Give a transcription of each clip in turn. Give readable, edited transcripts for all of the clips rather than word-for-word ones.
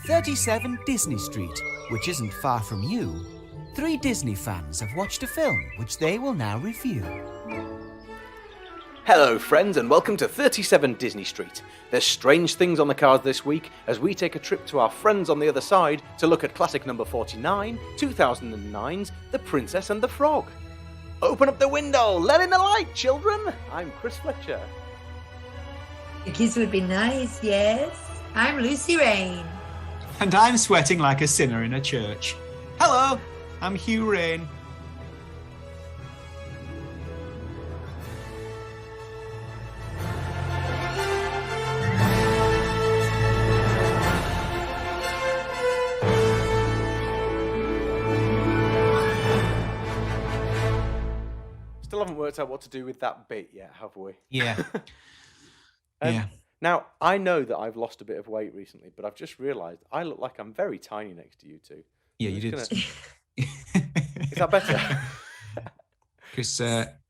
37 Disney Street, which isn't far from you, 3 Disney fans have watched a film which they will now review. Hello friends and welcome to 37 Disney Street. There's strange things on the cards this week as we take a trip to our friends on the other side to look at classic number 49, 2009's The Princess and the Frog. Open up the window, let in the light, children! I'm Chris Fletcher. A kiss would be nice, yes. I'm Lucy Rain. And I'm sweating like a sinner in a church. Hello, I'm Hugh Rain. Still haven't worked out what to do with that bit yet, have we? Yeah. Yeah. Now, I know that I've lost a bit of weight recently, but I've just realised I look like I'm very tiny next to you two. Yeah, you did. Is that better? Chris,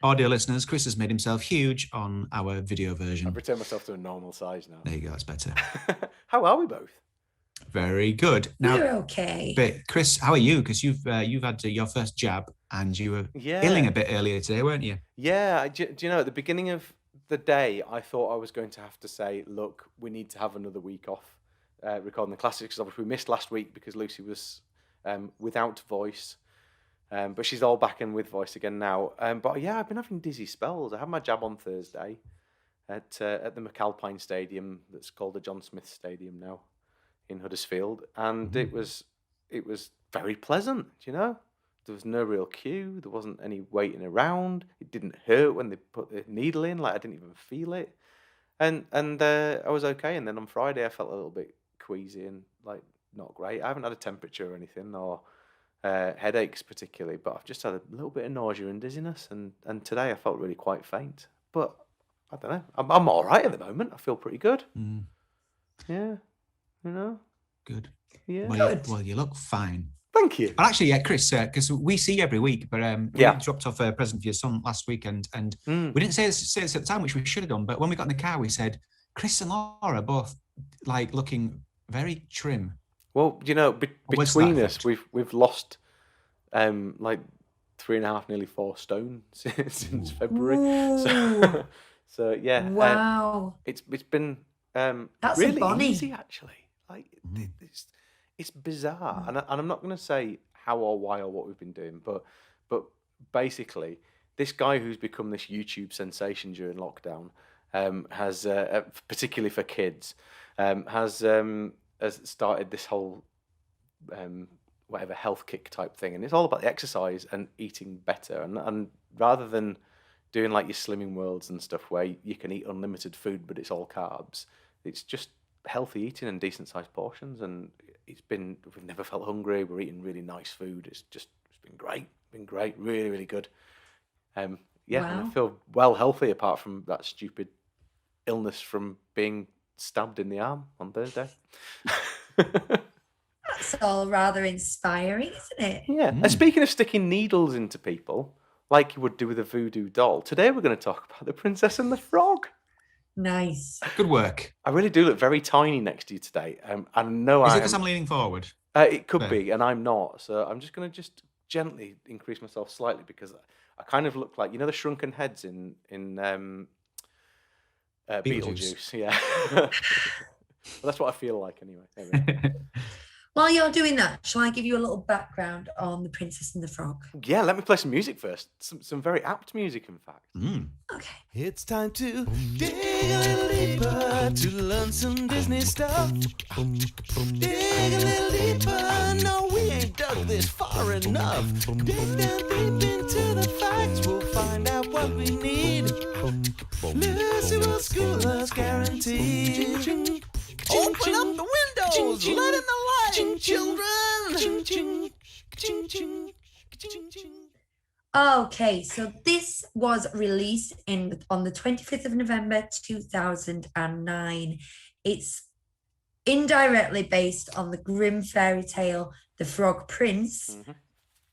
audio listeners, Chris has made himself huge on our video version. I've returned myself to a normal size now. There you go, that's better. How are we both? Very good. Now, You're okay. but Chris, how are you? Because you've had your first jab and you were illing a bit earlier today, weren't you? Yeah. Do you know, at the beginning of the day, I thought I was going to have to say, look, we need to have another week off recording the classics, because obviously we missed last week because Lucy was without voice. But she's all back in with voice again now. But yeah, I've been having dizzy spells. I had my jab on Thursday at the McAlpine Stadium, that's called the John Smith Stadium now in Huddersfield, and it was very pleasant. You know, there was no real queue. There wasn't any waiting around. It didn't hurt when they put the needle in. Like, I didn't even feel it, and I was okay. And then on Friday, I felt a little bit queasy and like not great. I haven't had a temperature or anything or headaches particularly, but I've just had a little bit of nausea and dizziness, and today I felt really quite faint. But I don't know. I'm all right at the moment. I feel pretty good. Yeah, you know. Good. Yeah. Well, you look fine. Thank you. Well, actually, yeah, Chris, because we see you every week, but we dropped off a present for your son last weekend, and we didn't say this at the time, which we should have done, but when we got in the car, we said, Chris and Laura both like looking very trim. Well, you know, between us, we've lost like 3.5, nearly 4 stone since February. So yeah. Wow. It's been That's really a bonny. easy actually. Like it's bizarre, and I'm not going to say how or why or what we've been doing, but basically, this guy who's become this YouTube sensation during lockdown has particularly for kids has started this whole whatever health kick type thing, and it's all about the exercise and eating better, and rather than doing like your Slimming Worlds and stuff where you can eat unlimited food but it's all carbs, it's just healthy eating and decent sized portions, and we've never felt hungry. We're eating really nice food. It's been great, really, really good. And I feel well healthy apart from that stupid illness from being stabbed in the arm on Thursday. That's all rather inspiring, isn't it? Yeah. And speaking of sticking needles into people, like you would do with a voodoo doll, today we're going to talk about The Princess and the Frog. Nice. Good work. I really do look very tiny next to you today. I know Is it because I'm leaning forward? It could be, and I'm not. So I'm just going to gently increase myself slightly because I kind of look like, you know, the shrunken heads in Beetlejuice. Yeah. Well, that's what I feel like anyway. Anyway. While you're doing that, shall I give you a little background on The Princess and the Frog? Yeah, let me play some music first. Some very apt music, in fact. Okay. It's time to dig a little deeper to learn some Disney stuff. Dig a little deeper, no, we ain't dug this far enough. Dig down deep into the facts, we'll find out what we need. Lucy will school us, guaranteed. Open up the windows, let in the light, children. Okay, so this was released on the 25th of November 2009. It's indirectly based on the grim fairy tale The Frog Prince,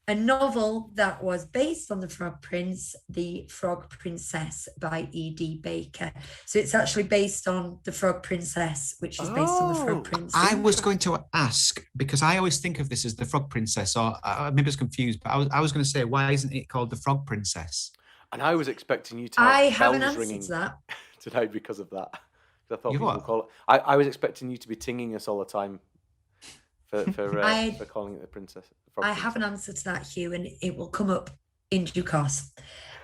a novel that was based on The Frog Prince, The Frog Princess by E.D. Baker. So it's actually based on The Frog Princess, which is based on The Frog Prince. I was going to ask, because I always think of this as The Frog Princess, or maybe I was confused, but I was going to say, why isn't it called The Frog Princess? And I was expecting you to have bells ringing to that today because of that. I thought people would call it. I was expecting you to be tinging us all the time for calling it the princess. I have an answer to that, Hugh, and it will come up in due course.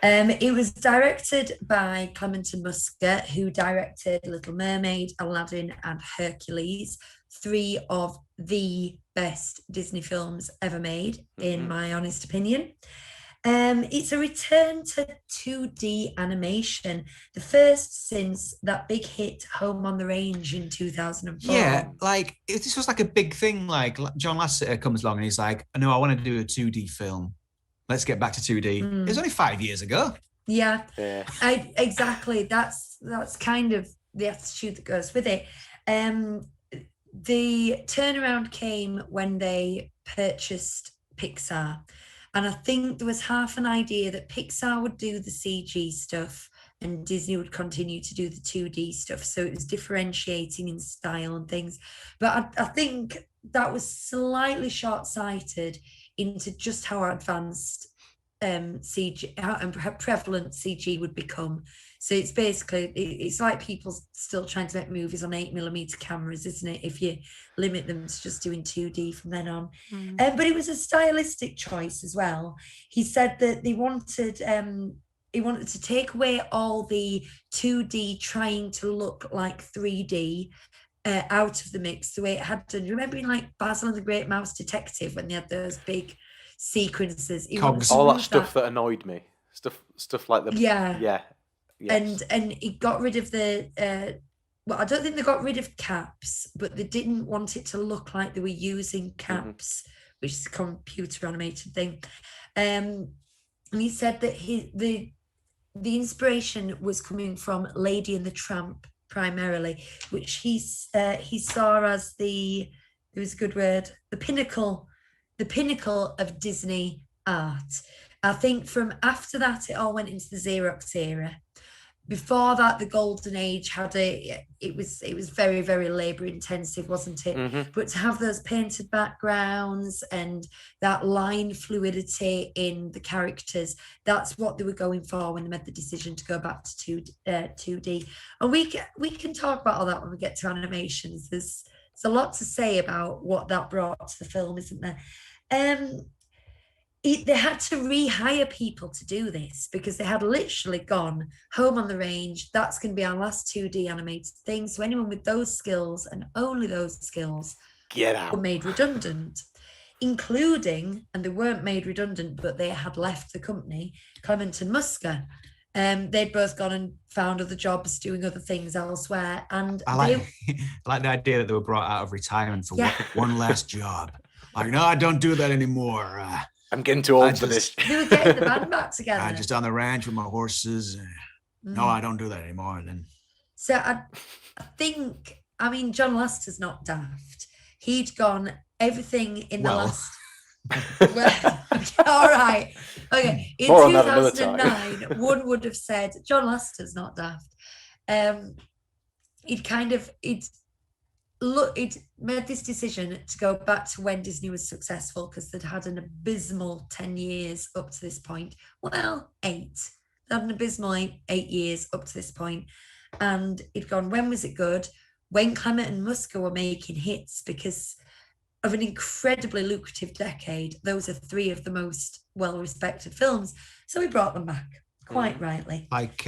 It was directed by Clement and Musker, who directed Little Mermaid, Aladdin, and Hercules, 3 of the best Disney films ever made, in my honest opinion. It's a return to 2D animation, the first since that big hit Home on the Range in 2004. Yeah, like this was like a big thing. Like John Lasseter comes along and he's like, "No, I want to do a 2D film. Let's get back to 2D." It was only 5 years ago. Yeah. Exactly. That's kind of the attitude that goes with it. The turnaround came when they purchased Pixar. And I think there was half an idea that Pixar would do the CG stuff and Disney would continue to do the 2D stuff. So it was differentiating in style and things. But I think that was slightly short-sighted into just how advanced CG and prevalent CG would become. So it's basically, it's like people still trying to make movies on 8mm cameras, isn't it? If you limit them to just doing 2D from then on. But it was a stylistic choice as well. He said that he wanted to take away all the 2D trying to look like 3D out of the mix, the way it had done. Remember in like Basil and the Great Mouse Detective when they had those big sequences? All that stuff that annoyed me. Stuff like the... Yeah. Yes. And he got rid of the I don't think they got rid of caps, but they didn't want it to look like they were using caps, which is a computer animated thing. And he said that the inspiration was coming from Lady and the Tramp primarily, which he saw as there was a good word, the pinnacle of Disney art. I think from after that, it all went into the Xerox era. Before that, the Golden Age it was very, very labor intensive, wasn't it? But to have those painted backgrounds and that line fluidity in the characters, that's what they were going for when they made the decision to go back to 2D. And we can talk about all that when we get to animations. There's a lot to say about what that brought to the film, isn't there? They had to rehire people to do this because they had literally gone Home on the Range. That's going to be our last 2D animated thing. So anyone with those skills and only those skills get out. Were made redundant, including, and they weren't made redundant, but they had left the company, Clement and Musker. They'd both gone and found other jobs doing other things elsewhere. And I like the idea that they were brought out of retirement for one last job. Like, no, I don't do that anymore. I'm getting too old for this. They were getting the band back together. I just on the ranch with my horses. No, I don't do that anymore. Then. So I think, John Lasseter's not daft. He'd gone everything in the last... Well, all right. Okay. In 2009, one would have said, John Lasseter's not daft. It made this decision to go back to when Disney was successful because they'd had an abysmal 10 years up to this point. Well, 8. They had an abysmal 8 years up to this point. And it'd gone, when was it good? When Clement and Musker were making hits because of an incredibly lucrative decade. Those are 3 of the most well-respected films. So we brought them back, quite rightly. Like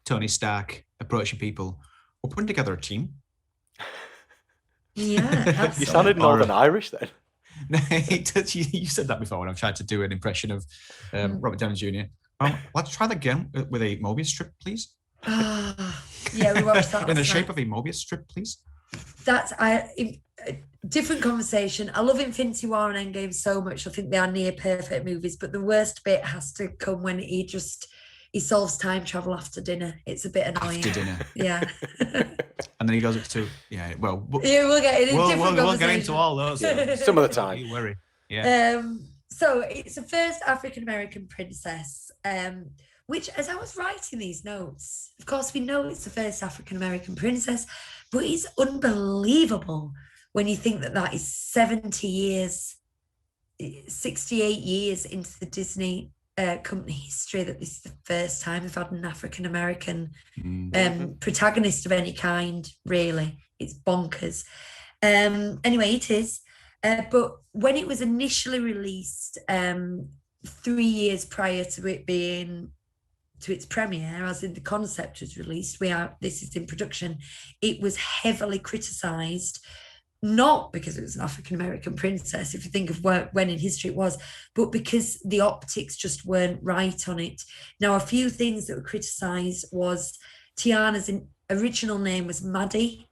Tony Stark approaching people. We're putting together a team. Yeah, absolutely. You sounded Northern Irish then. You said that before when I've tried to do an impression of Robert Downey Jr. Let's try that again with a Mobius strip, please. Yeah, we watched that. In the shape of a Mobius strip, please. That's different conversation. I love Infinity War and Endgame so much. I think they are near perfect movies, but the worst bit has to come when he solves time travel after dinner. It's a bit annoying. After dinner. Yeah. And then he goes up to, we'll get into we'll get into all those. Some of the time. Don't worry. Yeah. So it's the first African American princess, which, as I was writing these notes, of course, we know it's the first African American princess, but it's unbelievable when you think that that is 70 years, 68 years into the Disney company history that this is the first time we've had an African American protagonist of any kind. Really, it's bonkers. Anyway, it is. But when it was initially released, 3 years prior to it being to its premiere, as in the concept was released, this is in production, it was heavily criticised, not because it was an African American princess, if you think of when in history it was, but because the optics just weren't right on it. Now, a few things that were criticised was Tiana's original name was Maddie,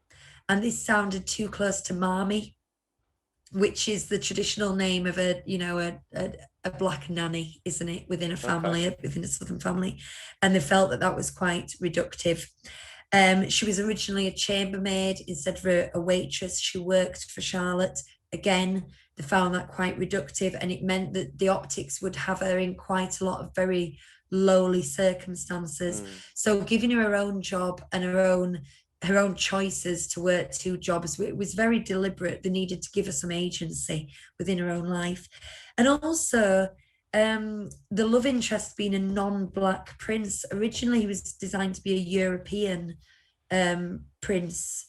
and this sounded too close to Marmee, which is the traditional name of a black nanny, isn't it, within a family, within a Southern family, and they felt that was quite reductive. She was originally a chambermaid instead of a waitress. She worked for Charlotte. Again, they found that quite reductive, and it meant that the optics would have her in quite a lot of very lowly circumstances. So giving her own job and her own choices to work 2 jobs, it was very deliberate. They needed to give her some agency within her own life. And also, the love interest being a non-black prince. Originally, he was designed to be a European prince,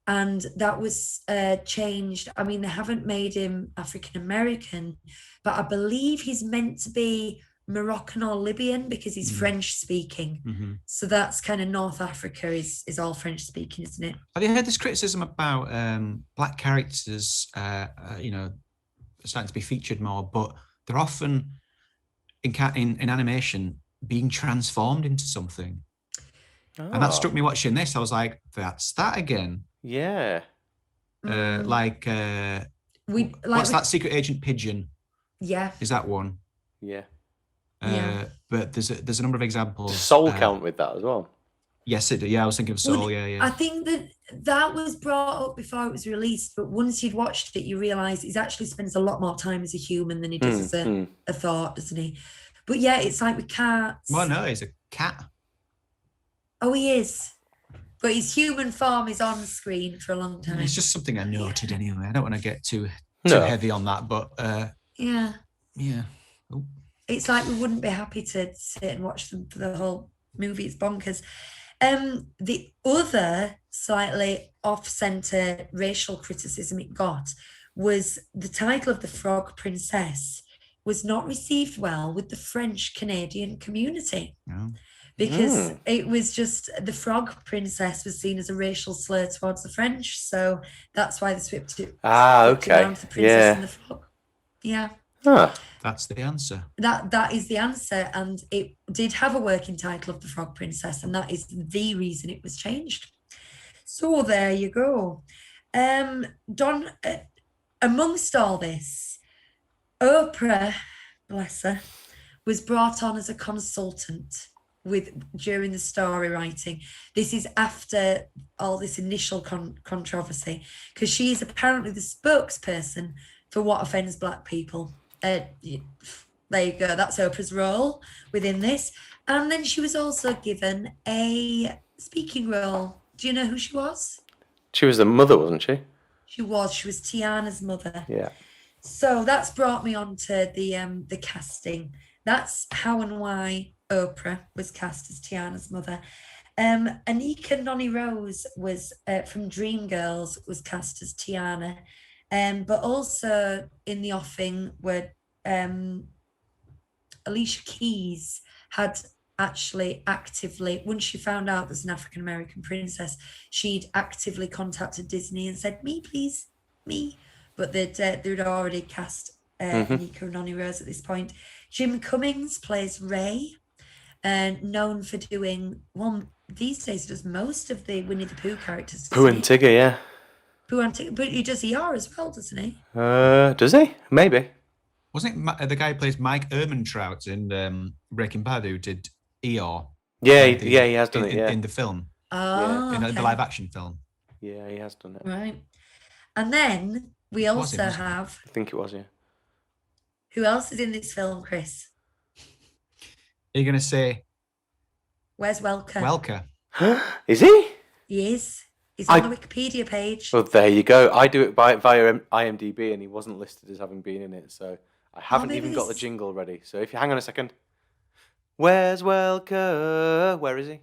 and that was changed. I mean, they haven't made him African American, but I believe he's meant to be Moroccan or Libyan because he's French speaking. So that's kind of North Africa is all French speaking, isn't it? Have you heard this criticism about black characters, starting to be featured more, but they're often in animation being transformed into something? And that struck me watching this. I was like, that's that again. Yeah. What's that Secret Agent Pigeon? Yeah. Is that one? Yeah. But there's a number of examples. Does Soul count with that as well? Yes, it did. Yeah, I was thinking of Soul. Yeah. I think that was brought up before it was released, but once you'd watched it, you realise he actually spends a lot more time as a human than he does as a thought, doesn't he? But yeah, it's like with cats. Well, no, he's a cat. Oh, he is. But his human form is on screen for a long time. It's just something I noted anyway. I don't want to get too heavy on that, but yeah. Oh. It's like we wouldn't be happy to sit and watch them for the whole movie. It's bonkers. The other slightly off-centre racial criticism it got was the title of the Frog Princess was not received well with the French Canadian community. No. Because it was just the Frog Princess was seen as a racial slur towards the French, so that's why they swapped it. Okay. Down to the Princess and the Frog. Yeah. Huh. That's the answer. That is the answer, and it did have a working title of the Frog Princess, and that is the reason it was changed. So there you go. Don, amongst all this, Oprah, bless her, was brought on as a consultant during the story writing. This is after all this initial controversy, because she is apparently the spokesperson for What Offends Black People. There you go. That's Oprah's role within this. And then she was also given a speaking role. Do you know who she was? She was the mother, wasn't she? She was Tiana's mother. Yeah. So that's brought me on to the casting. That's how and why Oprah was cast as Tiana's mother. Anika Noni Rose was from Dreamgirls, was cast as Tiana. But also in the offing were Alicia Keys had actually actively, once she found out there's an African-American princess, she'd actively contacted Disney and said, me, please, me. But they'd already cast Anika Noni Rose at this point. Jim Cummings plays Ray, known for doing, these days does most of the Winnie the Pooh characters. Pooh and Tigger, yeah. But he does ER as well, doesn't he? Does he? Maybe. Wasn't it the guy who plays Mike Ehrmantraut in Breaking Bad who did ER? Yeah, he has done it, in the film. Oh, in the live action film. Yeah, he has done it. Right. And then we also have... I think it was, yeah. Who else is in this film, Chris? Are you going to say Where's Welker? Welker? Is he? He is. He's on the Wikipedia page. Well, there you go. I do it via IMDb, and he wasn't listed as having been in it, so I haven't even got the jingle ready. So if you hang on a second. Where's Welker? Where is he?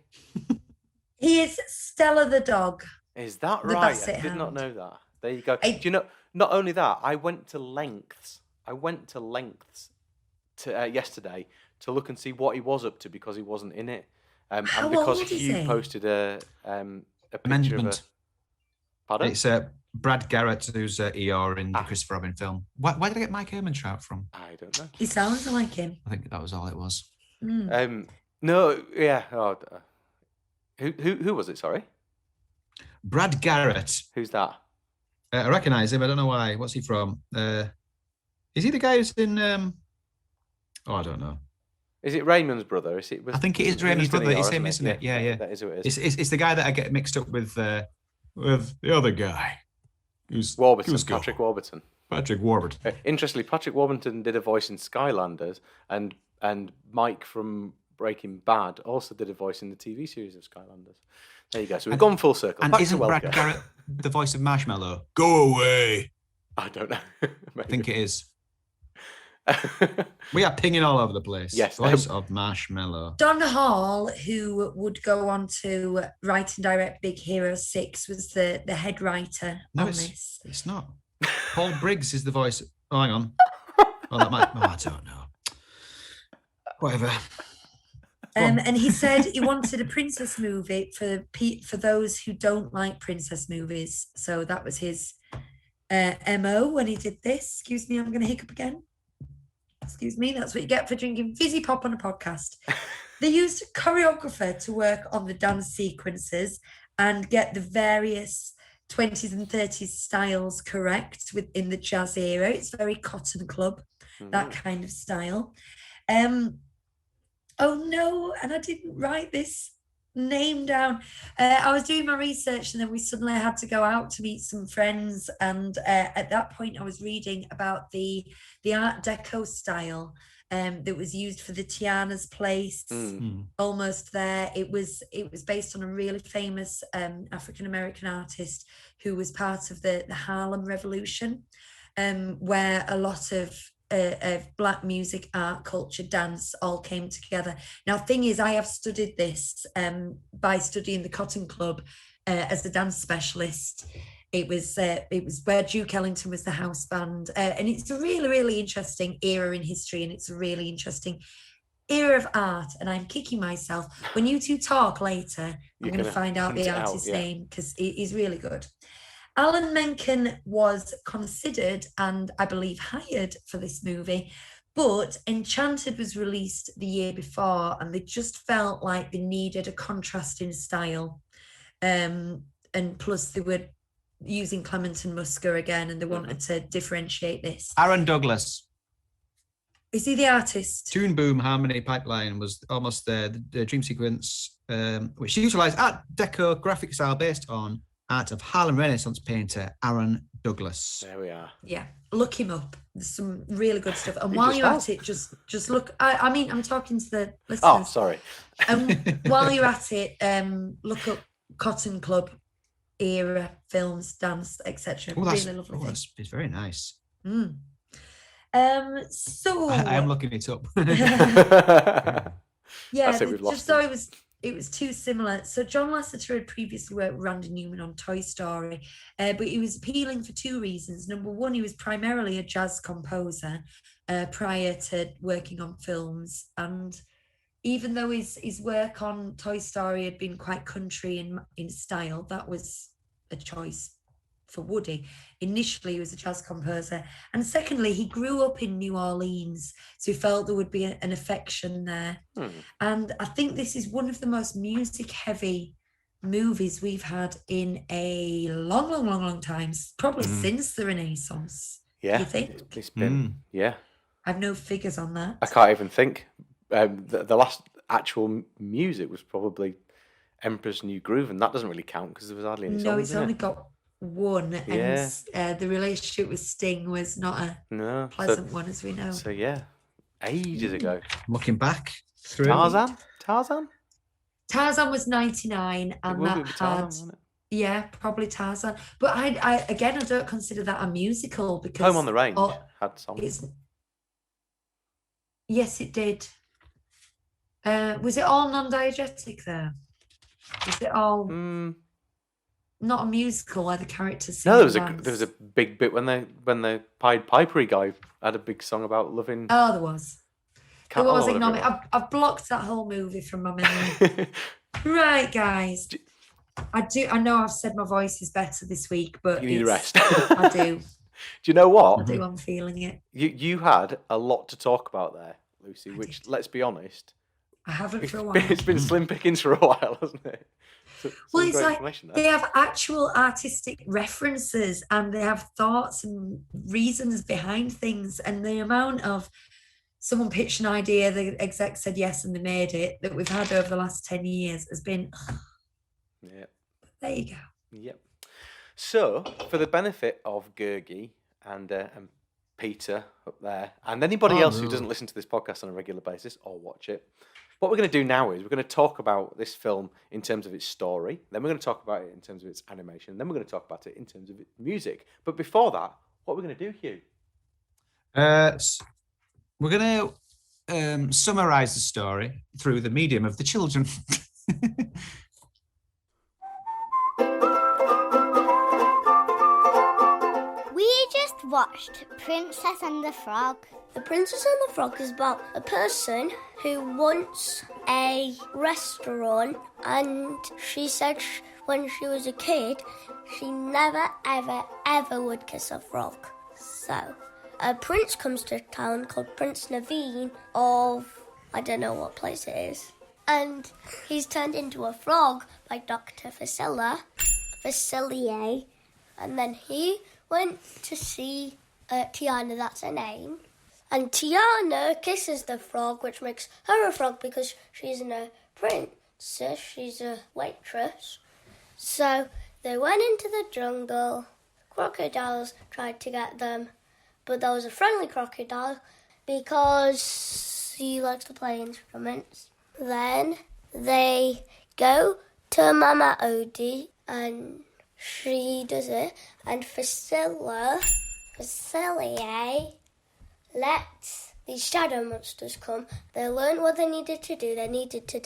He is Stella the dog. Is that right? I did not know that. There you go. Do you know, not only that, I went to lengths yesterday to look and see what he was up to because he wasn't in it. And because Hugh posted a picture of a... Pardon? It's Brad Garrett, who's ER in the Christopher Robin film. Why did I get Mike Ehrmantraut from? I don't know. He sounds like him. I think that was all it was. No, yeah. Oh, who was it? Sorry, Brad Garrett. Who's that? I recognise him. I don't know why. What's he from? Is he the guy who's in? I don't know. Is it Raymond's brother? I think it is Raymond's brother. It's him, isn't it? Yeah. That is who it is. It's the guy that I get mixed up with the other guy. Who's Patrick Warburton. Patrick Warburton. Interestingly, Patrick Warburton did a voice in Skylanders, and Mike from Breaking Bad also did a voice in the TV series of Skylanders. There you go. So we've gone full circle. And isn't Brad Garrett the voice of Marshmallow? Go away. I don't know. I think it is. We are pinging all over the place. Yes. Voice of Marshmallow. Don Hall, who would go on to write and direct Big Hero 6, was the head writer on this. It's not. Paul Briggs is the voice. Oh, hang on. I don't know. Whatever. And he said he wanted a princess movie for those who don't like princess movies. So that was his MO when he did this. Excuse me, I'm going to hiccup again. Excuse me, that's what you get for drinking fizzy pop on a podcast. They used a choreographer to work on the dance sequences and get the various 20s and 30s styles correct within the jazz era. It's very Cotton Club, that kind of style. Oh no, and I didn't write this name down. I was doing my research and then we suddenly had to go out to meet some friends, and at that point I was reading about the Art Deco style that was used for the Tiana's Place. Almost there. It was based on a really famous African-American artist who was part of the Harlem Revolution, where a lot of Black music, art, culture, dance all came together. Now, thing is, I have studied this by studying the Cotton Club as a dance specialist. It was where Duke Ellington was the house band, and it's a really, really interesting era in history, and it's a really interesting era of art. And I'm kicking myself. When you two talk later, I'm going to find out the artist's name because he's really good. Alan Menken was considered and I believe hired for this movie, but Enchanted was released the year before and they just felt like they needed a contrasting style. And plus they were using Clement and Musker again and they wanted to differentiate this. Aaron Douglas. Is he the artist? Tune Boom Harmony Pipeline was almost there. The dream sequence, which utilised Art Deco graphic style based on art of Harlem Renaissance painter Aaron Douglas. There we are. Yeah, look him up. There's some really good stuff. And while you're at it, just look. I mean, I'm talking to the listeners. Oh, sorry. While you're at it, look up Cotton Club era films, dance, etc. Really lovely. It's very nice. So I am looking it up. Yeah, just so it was too similar. So John Lasseter had previously worked with Randy Newman on Toy Story, but he was appealing for two reasons. Number one, he was primarily a jazz composer prior to working on films. And even though his work on Toy Story had been quite country in style, that was a choice for Woody. Initially, he was a jazz composer. And secondly, he grew up in New Orleans, so he felt there would be an affection there. And I think this is one of the most music-heavy movies we've had in a long time, probably since the Renaissance. Yeah, do you think? It's been, yeah. I've no figures on that. I can't even think. The last actual music was probably Emperor's New Groove, and that doesn't really count because there was hardly any songs. No, it's only got one, and the relationship with Sting was not a pleasant one, as we know. So yeah, ages ago. Looking back through Tarzan was 99, and that had Tarzan, probably Tarzan. But I don't consider that a musical because Home on the Range had songs. Yes, it did. Was it all non-diegetic there? Was it all not a musical where the characters sing? No, there was a big bit when the Pied Pipery guy had a big song about loving. Oh, there was. Ignore me. I've blocked that whole movie from my memory. Right, guys. I know I've said my voice is better this week, but you need a rest. I do. Do you know what? I do. I'm feeling it. You had a lot to talk about there, Lucy. Which, let's be honest, I haven't for a while. It's been slim pickings for a while, hasn't it? Well, it's like they have actual artistic references and they have thoughts and reasons behind things, and the amount of someone pitched an idea, the exec said yes and they made it, that we've had over the last 10 years has been... Yeah. There you go. Yep. So, for the benefit of Gergie and Peter up there, and anybody else who doesn't listen to this podcast on a regular basis or watch it, what we're going to do now is we're going to talk about this film in terms of its story, then we're going to talk about it in terms of its animation, then we're going to talk about it in terms of its music. But before that, what are we going to do, Hugh? We're going to summarise the story through the medium of the children. We just watched Princess and the Frog. The Princess and the Frog is about a person who wants a restaurant, and she said when she was a kid, she never, ever, ever would kiss a frog. So a prince comes to town called Prince Naveen of, I don't know what place it is. And he's turned into a frog by Dr. Facilier. And then he went to see Tiana, that's her name. And Tiana kisses the frog, which makes her a frog because she's no princess, she's a waitress. So they went into the jungle. Crocodiles tried to get them, but there was a friendly crocodile because he likes to play instruments. Then they go to Mama Odie and she does it, and Facilier lets these shadow monsters come. They learned what they needed to do. They needed to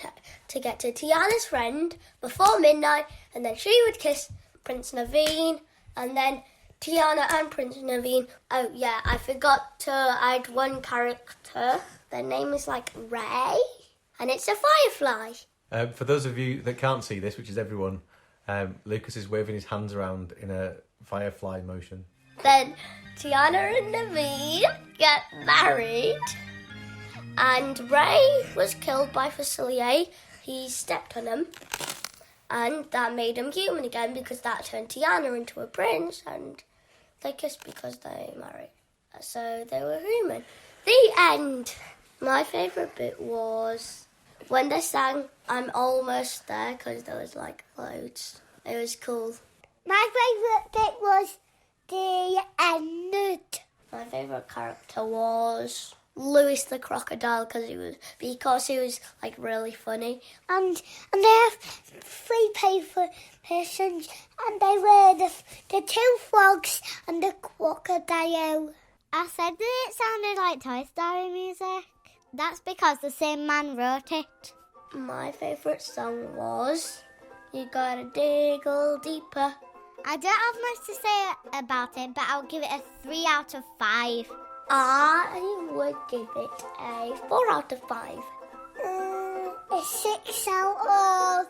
get to Tiana's friend before midnight, and then she would kiss Prince Naveen, and then Tiana and Prince Naveen. Oh yeah, I forgot to add one character. Their name is like Ray, and it's a firefly. For those of you that can't see this, which is everyone, Lucas is waving his hands around in a firefly motion. Then Tiana and Naveen get married, and Ray was killed by Facilier. He stepped on him, and that made him human again because that turned Tiana into a prince, and they kissed because they married. So they were human. The end. My favourite bit was when they sang I'm Almost There, because there was like loads. It was cool. My favourite bit was the end. My favourite character was Louis the crocodile because he was like really funny. And they have three persons, and they were the two frogs and the crocodile. I said that it sounded like Toy Story music. That's because the same man wrote it. My favourite song was You Gotta Dig a Little Deeper. I don't have much to say about it, but I'll give it a 3 out of 5. I would give it a 4 out of 5. A 6 out of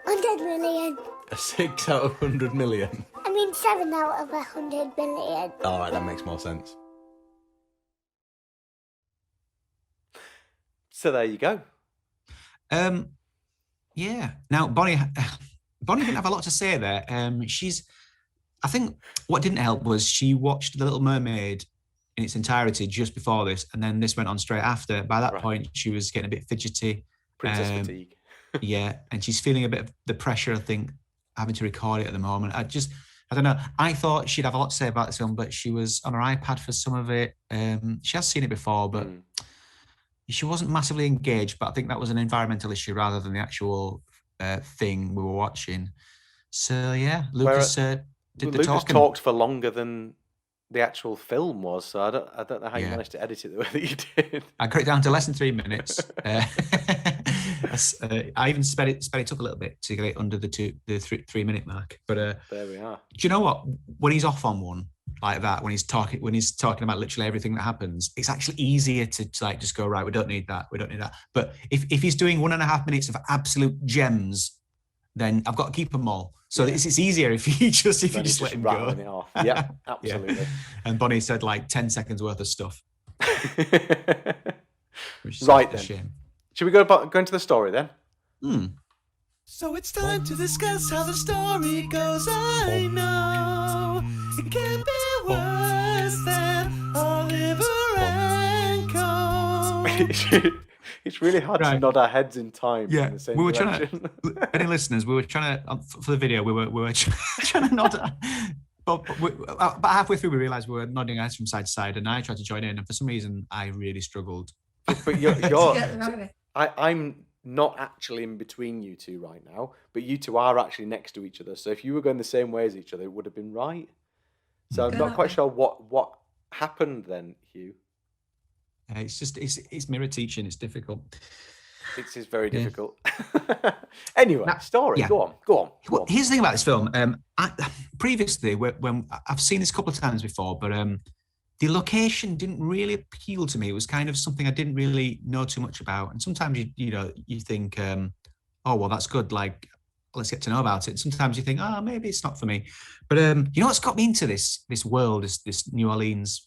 100 million. A 6 out of 100 million? I mean 7 out of 100 million. Alright, that makes more sense. So there you go. Yeah. Now, Bonnie didn't have a lot to say there. I think what didn't help was she watched The Little Mermaid in its entirety just before this, and then this went on straight after. By that point, she was getting a bit fidgety. Princess fatigue. Yeah, and she's feeling a bit of the pressure, I think, having to record it at the moment. I I don't know. I thought she'd have a lot to say about this film, but she was on her iPad for some of it. She has seen it before, but she wasn't massively engaged. But I think that was an environmental issue rather than the actual thing we were watching. So yeah, Lucas did the Lucas talking. talked for longer than the actual film was, so I don't know how you managed to edit it the way that you did. I cut it down to less than 3 minutes. I even sped it up a little bit to get it under the 3 minute mark. But there we are. Do you know what? When he's off on one like that, when he's talking about literally everything that happens, it's actually easier to like just go, right, we don't need that. But if he's doing 1.5 minutes of absolute gems, then I've got to keep them all. So it's easier if you just let him go. It off. Yeah, absolutely. Yeah. And Bonnie said like 10 seconds worth of stuff. Right then. Shame. Should we go into the story then? So it's time to discuss how the story goes. I know it can't be worse than Oliver and Co. It's really hard to nod our heads in time. Yeah, in the same we were direction. trying to. Any listeners? We were trying to for the video. We were trying to nod. But halfway through, we realised we were nodding our heads from side to side, and I tried to join in, and for some reason, I really struggled. But I'm not actually in between you two right now, but you two are actually next to each other. So if you were going the same way as each other, it would have been right. So I'm not quite sure what happened then, Hugh. It's mirror teaching. It's difficult. It is very difficult. Anyway, story. Yeah. Go on. Well, here's the thing about this film. Previously, when I've seen this a couple of times before, but the location didn't really appeal to me. It was kind of something I didn't really know too much about. And sometimes you think, oh well, that's good. Like, let's get to know about it. Sometimes you think, oh, maybe it's not for me. But you know what's got me into this world, this New Orleans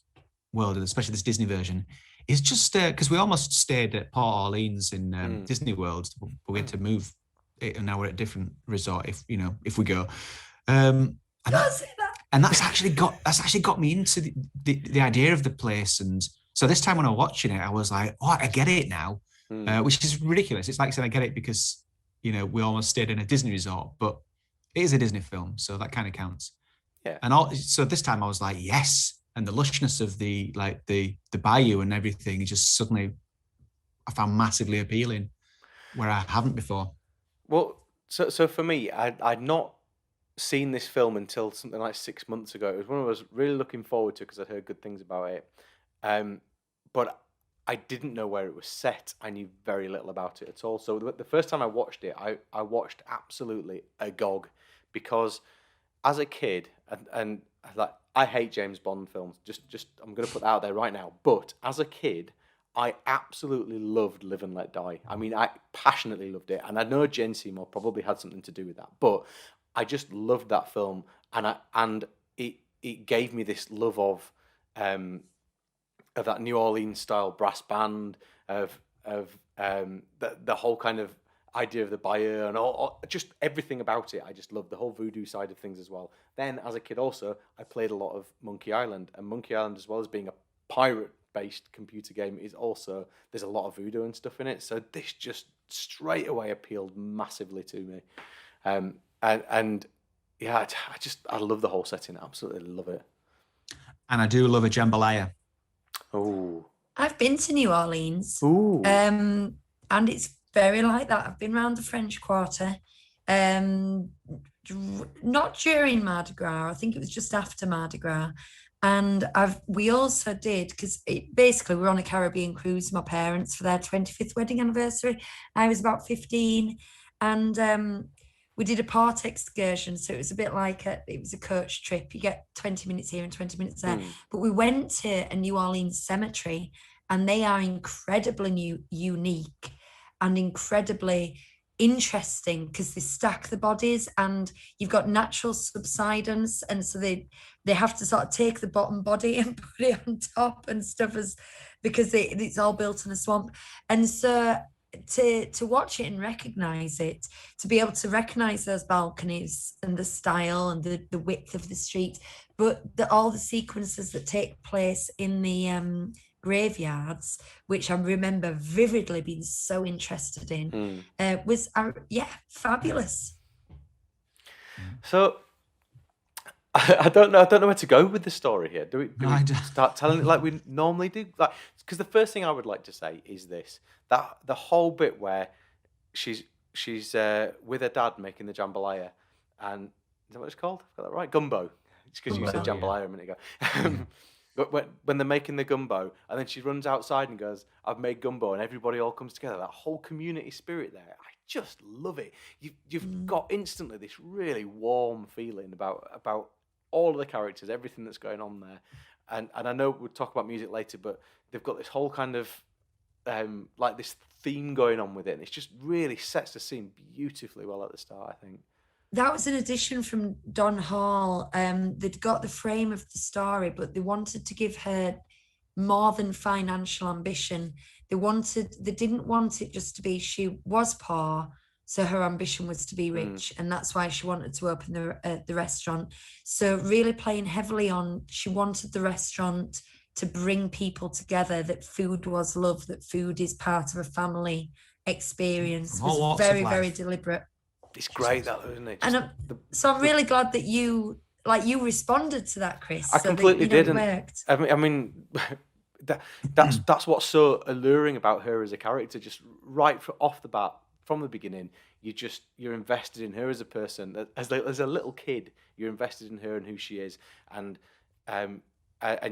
world, and especially this Disney version, is just because we almost stayed at Port Orleans in Disney World, but we had to move it, and now we're at a different resort. If we go, and that's actually got me into the idea of the place. And so this time when I was watching it, I was like, oh, I get it now, which is ridiculous. It's like saying I get it because we almost stayed in a Disney resort, but it is a Disney film, so that kind of counts. Yeah. And so this time I was like, yes. And the lushness of the bayou and everything, just suddenly I found massively appealing, where I haven't before. Well, so for me, I'd not seen this film until something like 6 months ago. It was one I was really looking forward to because I'd heard good things about it. But I didn't know where it was set. I knew very little about it at all. So the first time I watched it, I watched absolutely agog, because as a kid, and like, I hate James Bond films. Just I'm going to put that out there right now. But as a kid, I absolutely loved Live and Let Die. I mean, I passionately loved it. And I know Jane Seymour probably had something to do with that. But I just loved that film. And it gave me this love of that New Orleans style brass band, of the whole kind of idea of the bayou and all, just everything about it. I just loved the whole voodoo side of things as well. Then as a kid also, I played a lot of Monkey Island, and Monkey Island, as well as being a pirate-based computer game, is also, there's a lot of voodoo and stuff in it. So this just straight away appealed massively to me. And yeah, I love the whole setting. I absolutely love it. And I do love a jambalaya. Oh, I've been to New Orleans. Ooh. And it's very like that. I've been around the French Quarter, not during Mardi Gras. I think it was just after Mardi Gras. And we also did, because basically we were on a Caribbean cruise with my parents for their 25th wedding anniversary. I was about 15, and we did a port excursion. So it was a bit like it was a coach trip. You get 20 minutes here and 20 minutes there. But we went to a New Orleans cemetery, and they are incredibly unique and incredibly interesting, because they stack the bodies, and you've got natural subsidence, and so they have to sort of take the bottom body and put it on top and stuff, because it's all built in a swamp. And so to watch it and recognize it, to be able to recognize those balconies and the style and the width of the street, but all the sequences that take place in the graveyards, which I remember vividly being so interested in, was fabulous. So I don't know. I don't know where to go with the story here. Do we I don't- start telling it like we normally do? Like, because the first thing I would like to say is this: that the whole bit where she's with her dad making the jambalaya, and is that what it's called? Got that right? Gumbo. It's because you said Gumbo, yeah. jambalaya a minute ago. But when they're making the gumbo, and then she runs outside and goes, "I've made gumbo," and everybody all comes together. That whole community spirit there, I just love it. You've got instantly this really warm feeling about all of the characters, everything that's going on there. And I know we'll talk about music later, but they've got this whole kind of like this theme going on with it, and it just really sets the scene beautifully well at the start, I think. That was an addition from Don Hall. They'd got the frame of the story, but they wanted to give her more than financial ambition. They didn't want it just to be she was poor, so her ambition was to be rich, and that's why she wanted to open the restaurant. So really playing heavily on, she wanted the restaurant to bring people together, that food was love, that food is part of a family experience. From all Was walks of very, life. very deliberate. It's great, that, isn't it? And so I'm really glad that you responded to that, Chris. I completely did, It and worked. I mean, that's what's so alluring about her as a character. Just right off the bat, from the beginning, you're invested in her as a person. As a little kid, you're invested in her and who she is, and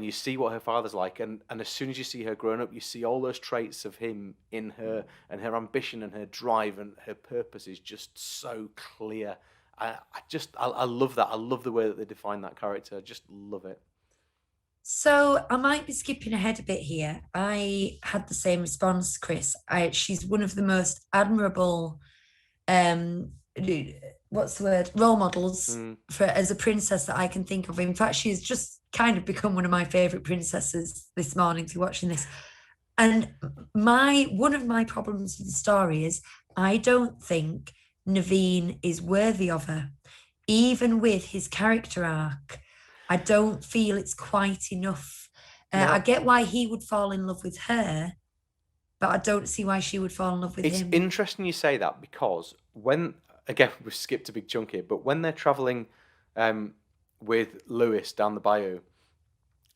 you see what her father's like, and as soon as you see her growing up, you see all those traits of him in her, and her ambition and her drive and her purpose is just so clear. I love that. I love the way that they define that character. I just love it. So I might be skipping ahead a bit here. I had the same response, Chris. She's one of the most admirable, what's the word, role models as a princess that I can think of. In fact, she's just kind of become one of my favorite princesses this morning through watching this. And one of my problems with the story is I don't think Naveen is worthy of her, even with his character arc. I don't feel it's quite enough. No. I get why he would fall in love with her, but I don't see why she would fall in love with him. It's interesting you say that, because again, we've skipped a big chunk here, but when they're traveling with Lewis down the bayou,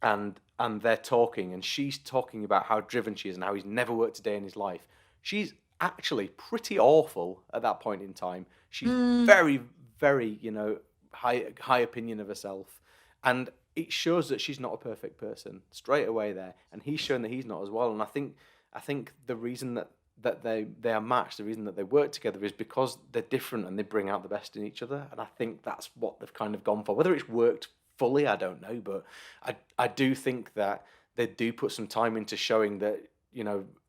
and they're talking, and she's talking about how driven she is and how he's never worked a day in his life. She's actually pretty awful at that point in time. She's very, very, high opinion of herself, and it shows that she's not a perfect person straight away there, and he's shown that he's not as well. And I think the reason that they are matched, the reason that they work together, is because they're different and they bring out the best in each other. And I think that's what they've kind of gone for. Whether it's worked fully, I don't know, but I do think that they do put some time into showing that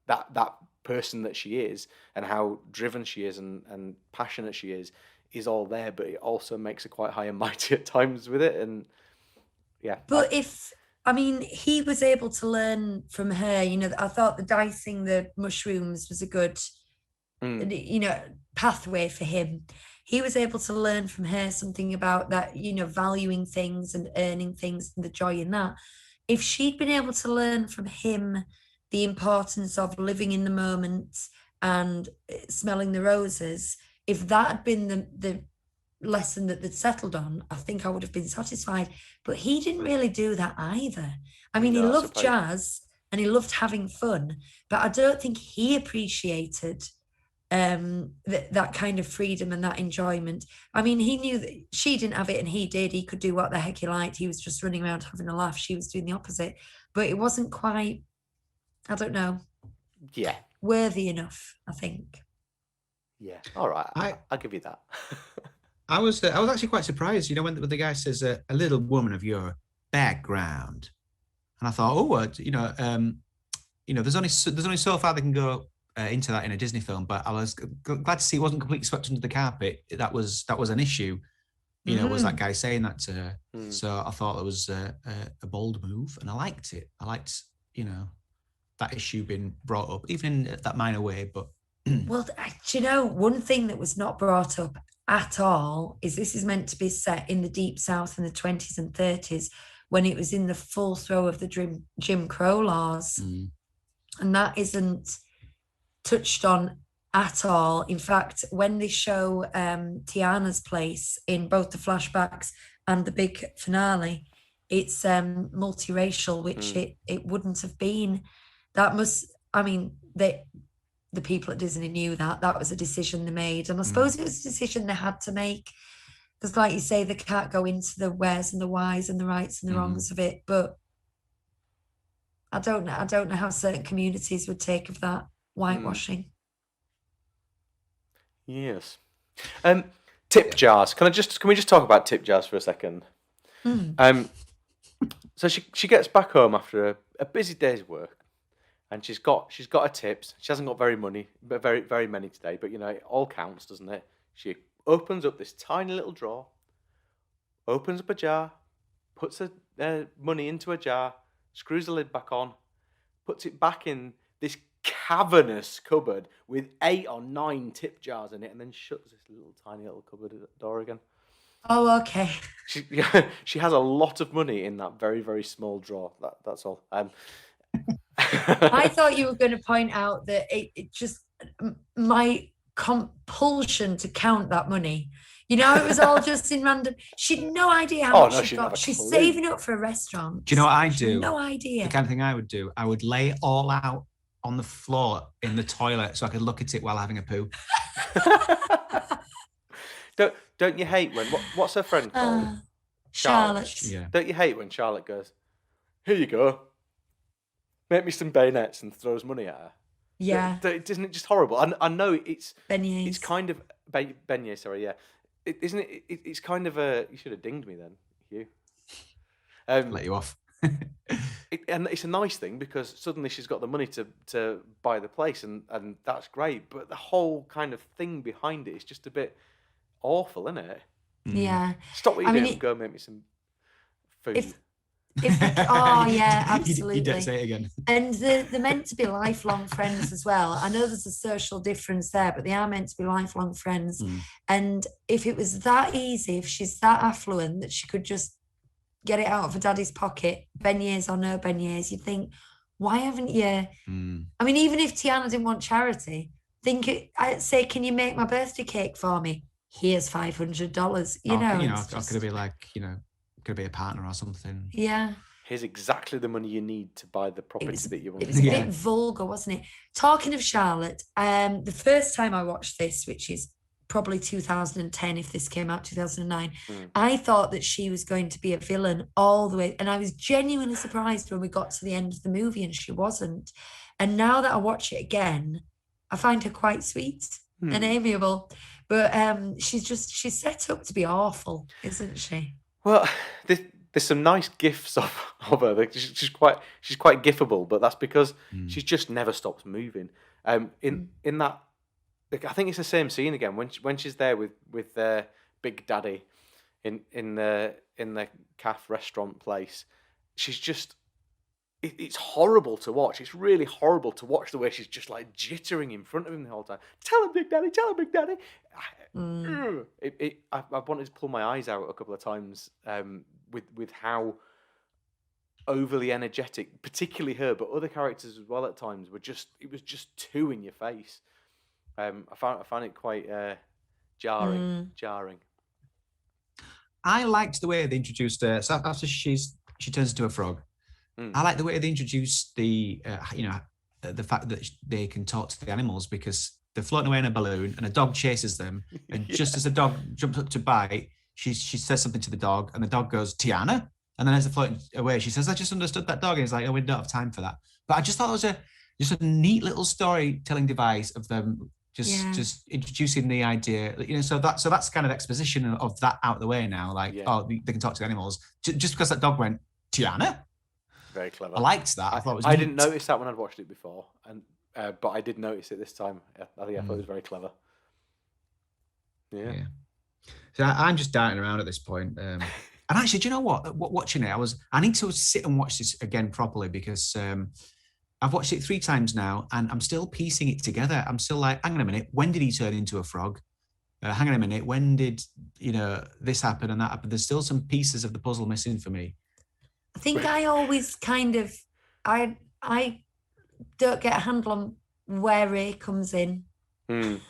that person that she is, and how driven she is and passionate she is all there, but it also makes her quite high and mighty at times with it. And yeah, but he was able to learn from her. I thought the dicing the mushrooms was a good pathway for him. He was able to learn from her something about that, valuing things and earning things and the joy in that. If she'd been able to learn from him the importance of living in the moment and smelling the roses, if that had been the lesson that they'd settled on, I think I would have been satisfied. But he didn't really do that either. He loved jazz and he loved having fun, but I don't think he appreciated that kind of freedom and that enjoyment. He knew that she didn't have it and he did. He could do what the heck he liked. He was just running around having a laugh. She was doing the opposite, but it wasn't quite, I don't know, worthy enough, I think. Yeah, all right, I'll give you that. I was actually quite surprised, when the guy says a little woman of your background, and I thought, there's only so far they can go into that in a Disney film, but I was glad to see it wasn't completely swept under the carpet. That was an issue, was that guy saying that to her. So I thought it was a bold move, and I liked it. I liked, that issue being brought up, even in that minor way. But well, one thing that was not brought up at all is this is meant to be set in the Deep South in the 20s and 30s, when it was in the full throw of the Jim Crow laws, and that isn't touched on at all. In fact, when they show Tiana's place in both the flashbacks and the big finale, it's multiracial, which it wouldn't have been. That must, I mean, the people at Disney knew that was a decision they made, and I suppose it was a decision they had to make, because, like you say, they can't go into the wheres and the whys and the rights and the wrongs of it. But I don't know how certain communities would take of that whitewashing. Yes. Tip jars. Can we just talk about tip jars for a second? So she gets back home after a busy day's work, and she's got her tips. She hasn't got very many today, but it all counts, doesn't it? She opens up this tiny little drawer, opens up a jar, puts her money into a jar, screws the lid back on, puts it back in this cavernous cupboard with 8 or 9 tip jars in it, and then shuts this tiny little cupboard door again. Oh, okay. She has a lot of money in that very, very small drawer. That's all. I thought you were going to point out that it just my compulsion to count that money. It was all just in random. She'd no idea how much she got. She's saving up for a restaurant. Do you know what I do? No idea. The kind of thing I would do, I would lay it all out on the floor in the toilet so I could look at it while having a poo. Don't you hate when what's her friend called? Charlotte. Yeah. Don't you hate when Charlotte goes, "Here you go, make me some bayonets," and throws money at her? Yeah. Isn't it just horrible? I know it's beignets. It's kind of beignets. Sorry, yeah. Isn't it? It's kind of a. You should have dinged me then, Hugh. Let you off. And it's a nice thing because suddenly she's got the money to buy the place, and that's great. But the whole kind of thing behind it is just a bit awful, isn't it? Yeah. Stop what you're doing and go make me some food. Oh yeah, absolutely. You did say it again. And they're meant to be lifelong friends as well. I know there's a social difference there, but they are meant to be lifelong friends. And if it was that easy, if she's that affluent that she could just get it out of her daddy's pocket, beignets or no beignets, you'd think, why haven't you? I mean, even if Tiana didn't want charity, I'd say, can you make my birthday cake for me? Here's $500. Could it be like, could be a partner or something? Yeah. Here's exactly the money you need to buy the property that you want. It was a bit vulgar, wasn't it? Talking of Charlotte, the first time I watched this, which is probably 2010, if this came out 2009, I thought that she was going to be a villain all the way. And I was genuinely surprised when we got to the end of the movie and she wasn't. And now that I watch it again, I find her quite sweet and amiable. But she's set up to be awful, isn't she? Well, there's some nice gifs of her. She's quite gifable, but that's because she just never stops moving. In that, I think it's the same scene again when she's there with Big Daddy in the calf restaurant place. She's just. It's horrible to watch. It's really horrible to watch the way she's just like jittering in front of him the whole time. Tell him, Big Daddy. Tell him, Big Daddy. I wanted to pull my eyes out a couple of times with how overly energetic, particularly her, but other characters as well at times it was just too in your face. I found it quite jarring. I liked the way they introduced her. So after she turns into a frog. I like the way they introduced the fact that they can talk to the animals because they're floating away in a balloon and a dog chases them. And just as the dog jumps up to bite, she says something to the dog and the dog goes, "Tiana." And then as they're floating away, she says, "I just understood that dog." And it's like, "Oh, we don't have time for that." But I just thought it was just a neat little storytelling device of them just introducing the idea, so that's kind of exposition of that out the way now. Like, they can talk to animals just because that dog went, "Tiana." Very clever. I liked that. I thought it was I didn't notice that when I'd watched it before, and but I did notice it this time. I thought it was very clever. Yeah. So I'm just darting around at this point. And actually, do you know what? Watching it, I need to sit and watch this again properly because I've watched it 3 times now, and I'm still piecing it together. I'm still like, hang on a minute, when did he turn into a frog? Hang on a minute, when did this happen and that happen? There's still some pieces of the puzzle missing for me. I think I always kind of, I don't get a handle on where Ray comes in. he's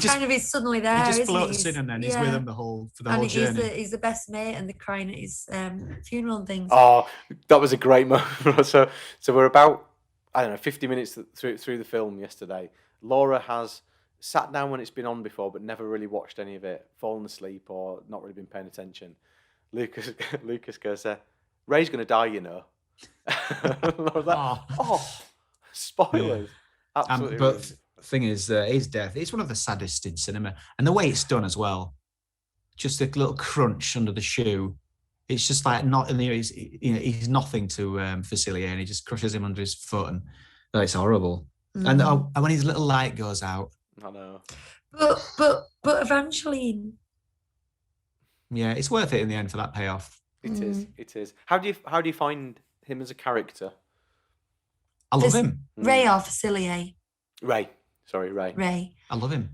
kind of he's suddenly there. He just isn't floats he? in and then he's with them the whole journey. He's the best mate, and they're crying at his funeral and things. Oh, that was a great moment. So we're about, I don't know, 50 minutes through the film yesterday. Laura has sat down when it's been on before, but never really watched any of it, fallen asleep or not really been paying attention. Lucas goes, Ray's going to die, you know. Laura's like, spoilers. Absolutely. But the thing is, his death, it's one of the saddest in cinema. And the way it's done as well, just a little crunch under the shoe. It's just like he's nothing to Facilier, and he just crushes him under his foot, and it's horrible. And when his little light goes out, I know. But Evangeline. Yeah, it's worth it in the end for that payoff. It is. It is. How do you find him as a character? I love him. Ray or Facilier? Ray. Sorry, Ray. Ray. I love him.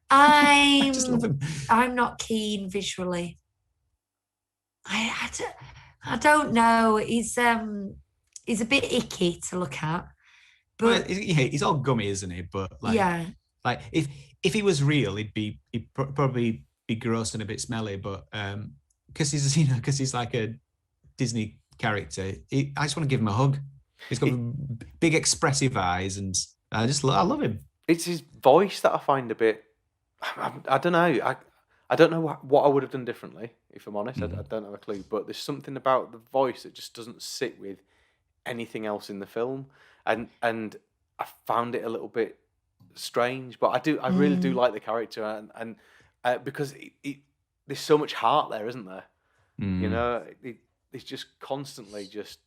I just love him. I'm not keen visually. I don't know. He's a bit icky to look at. But he's all gummy, isn't he? But like if he was real, he'd probably be gross and a bit smelly. But because he's like a Disney character, I just want to give him a hug. He's got big expressive eyes, and I love him. It's his voice that I find a bit. I don't know. I don't know what I would have done differently, if I'm honest. I don't have a clue. But there's something about the voice that just doesn't sit with anything else in the film, and I found it a little bit strange. But I really do like the character, and because there's so much heart there, isn't there? You know, it's just constantly just.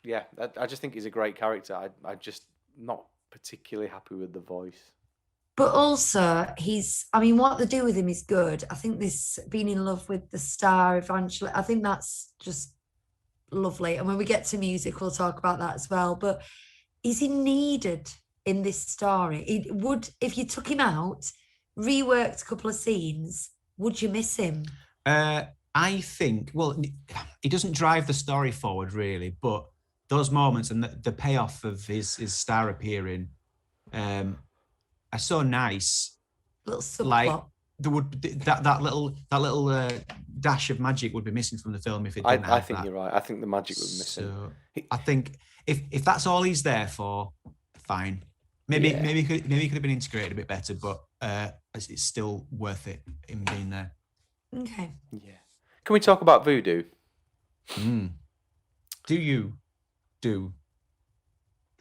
Yeah, I just think he's a great character. I'm just not particularly happy with the voice. But also, what they do with him is good. I think this being in love with the star eventually, I think that's just lovely. And when we get to music, we'll talk about that as well. But is he needed in this story? It would, if you took him out, reworked a couple of scenes, would you miss him? I think, well, he doesn't drive the story forward really, but those moments and the payoff of his star appearing are so nice. Little subplot. Like there would that little dash of magic would be missing from the film if it didn't. I think you're right. I think the magic would be missing. So I think if that's all he's there for, fine. Maybe he could have been integrated a bit better, but it's still worth it him being there. Okay. Yeah. Can we talk about voodoo? Do you do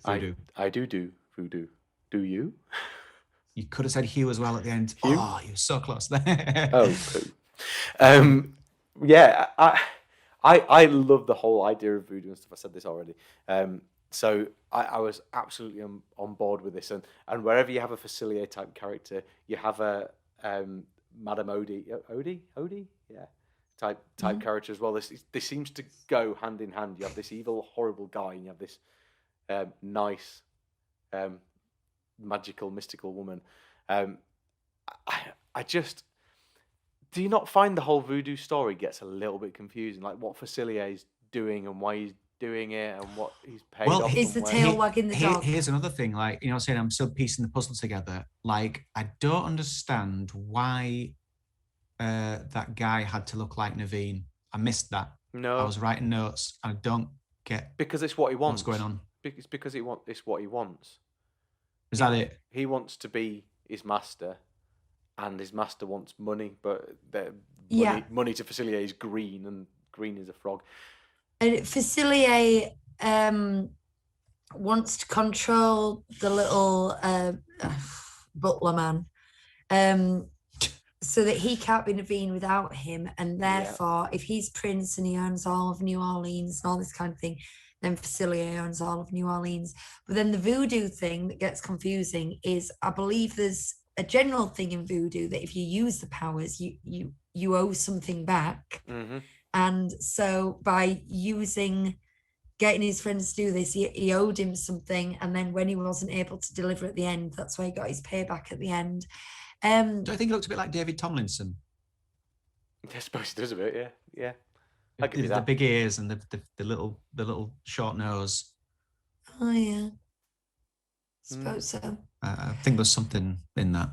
voodoo? I do voodoo. Do you? You could have said Hugh as well at the end. Hugh? Oh, you were so close there. Yeah, I love the whole idea of voodoo and stuff. I said this already. So I was absolutely on board with this. And wherever you have a Facilier type character, you have a Madame Odie? Yeah. Type character as well. This seems to go hand in hand. You have this evil, horrible guy, and you have this nice, magical, mystical woman. I just, do you not find the whole voodoo story gets a little bit confusing? Like what Facilier is doing and why he's doing it and what he's paid off. Is the tail wagging the dog? Here's another thing. Like, saying I'm still piecing the puzzle together. Like, I don't understand why that guy had to look like Naveen. I missed that. No, I was writing notes. I don't get because it's what he wants. What's going on? It's because it's what he wants. Is that it? He wants to be his master, and his master wants money. But money to Facilier is green, and green is a frog. And Facilier wants to control the little butler man. So that he can't be Naveen without him, and therefore, if he's Prince and he owns all of New Orleans and all this kind of thing, then Facilier owns all of New Orleans. But then the voodoo thing that gets confusing is, I believe there's a general thing in voodoo that if you use the powers, you owe something back, and so by getting his friends to do this, he owed him something, and then when he wasn't able to deliver at the end, that's why he got his payback at the end. Do I think it looks a bit like David Tomlinson? I suppose it does a bit, yeah. The big ears and the little short nose. Oh yeah, suppose so. I think there's something in that.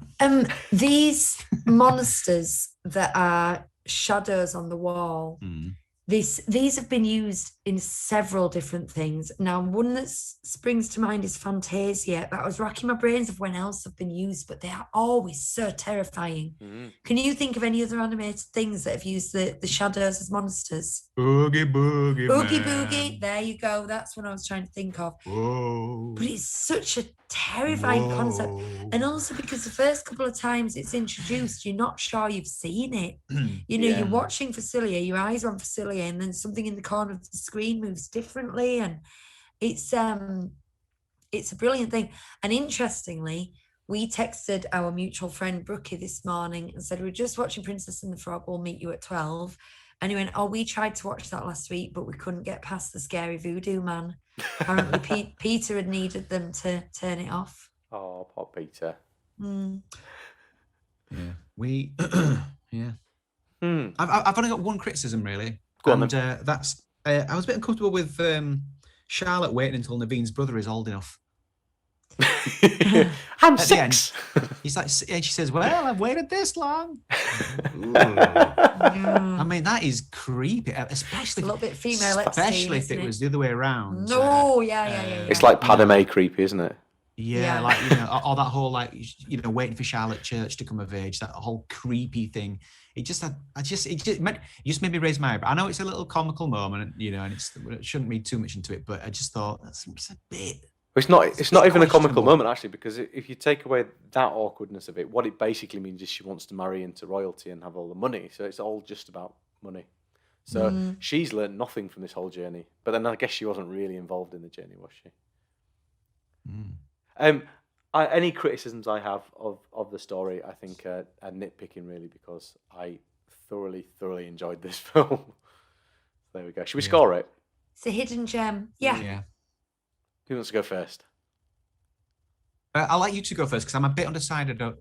These monsters that are shadows on the wall, these have been used in several different things. Now, one that springs to mind is Fantasia, but I was racking my brains of when else have been used, but they are always so terrifying. Can you think of any other animated things that have used the shadows as monsters? Boogie Boogie Boogie Man. Boogie, there you go. That's what I was trying to think of. Whoa. But it's such a terrifying concept. And also because the first couple of times it's introduced, you're not sure you've seen it. You know, you're watching Facilia, your eyes are on Facilia, and then something in the corner of the screen moves differently. And it's a brilliant thing. And interestingly, we texted our mutual friend Brookie this morning and said, we're just watching Princess and the Frog, we'll meet you at 12. And he went, oh, we tried to watch that last week, but we couldn't get past the scary voodoo man. Apparently Peter had needed them to turn it off. Oh, poor Peter. Yeah, we, yeah. I've only got one criticism, really. Go on, and that's, I was a bit uncomfortable with Charlotte waiting until Naveen's brother is old enough. I'm At 6. He's like, and she says, well, I've waited this long. I mean, that is creepy, especially a little bit female, especially if it was the other way around. No, yeah. It's like Padme creepy, isn't it? Yeah, like, you know, all that whole, like, you know, waiting for Charlotte Church to come of age, that whole creepy thing. It just made me raise my eyebrow. I know it's a little comical moment, you know, and it shouldn't read too much into it, but I just thought that's a bit. It's not even a comical moment, actually, because if you take away that awkwardness of it, what it basically means is she wants to marry into royalty and have all the money. So it's all just about money. So she's learned nothing from this whole journey. But then I guess she wasn't really involved in the journey, was she? Any criticisms I have of the story, I think are nitpicking, really, because I thoroughly enjoyed this film. There we go. Should we score it? It's a hidden gem. Yeah. Who wants to go first? I'll let you two go first because I'm a bit undecided. I've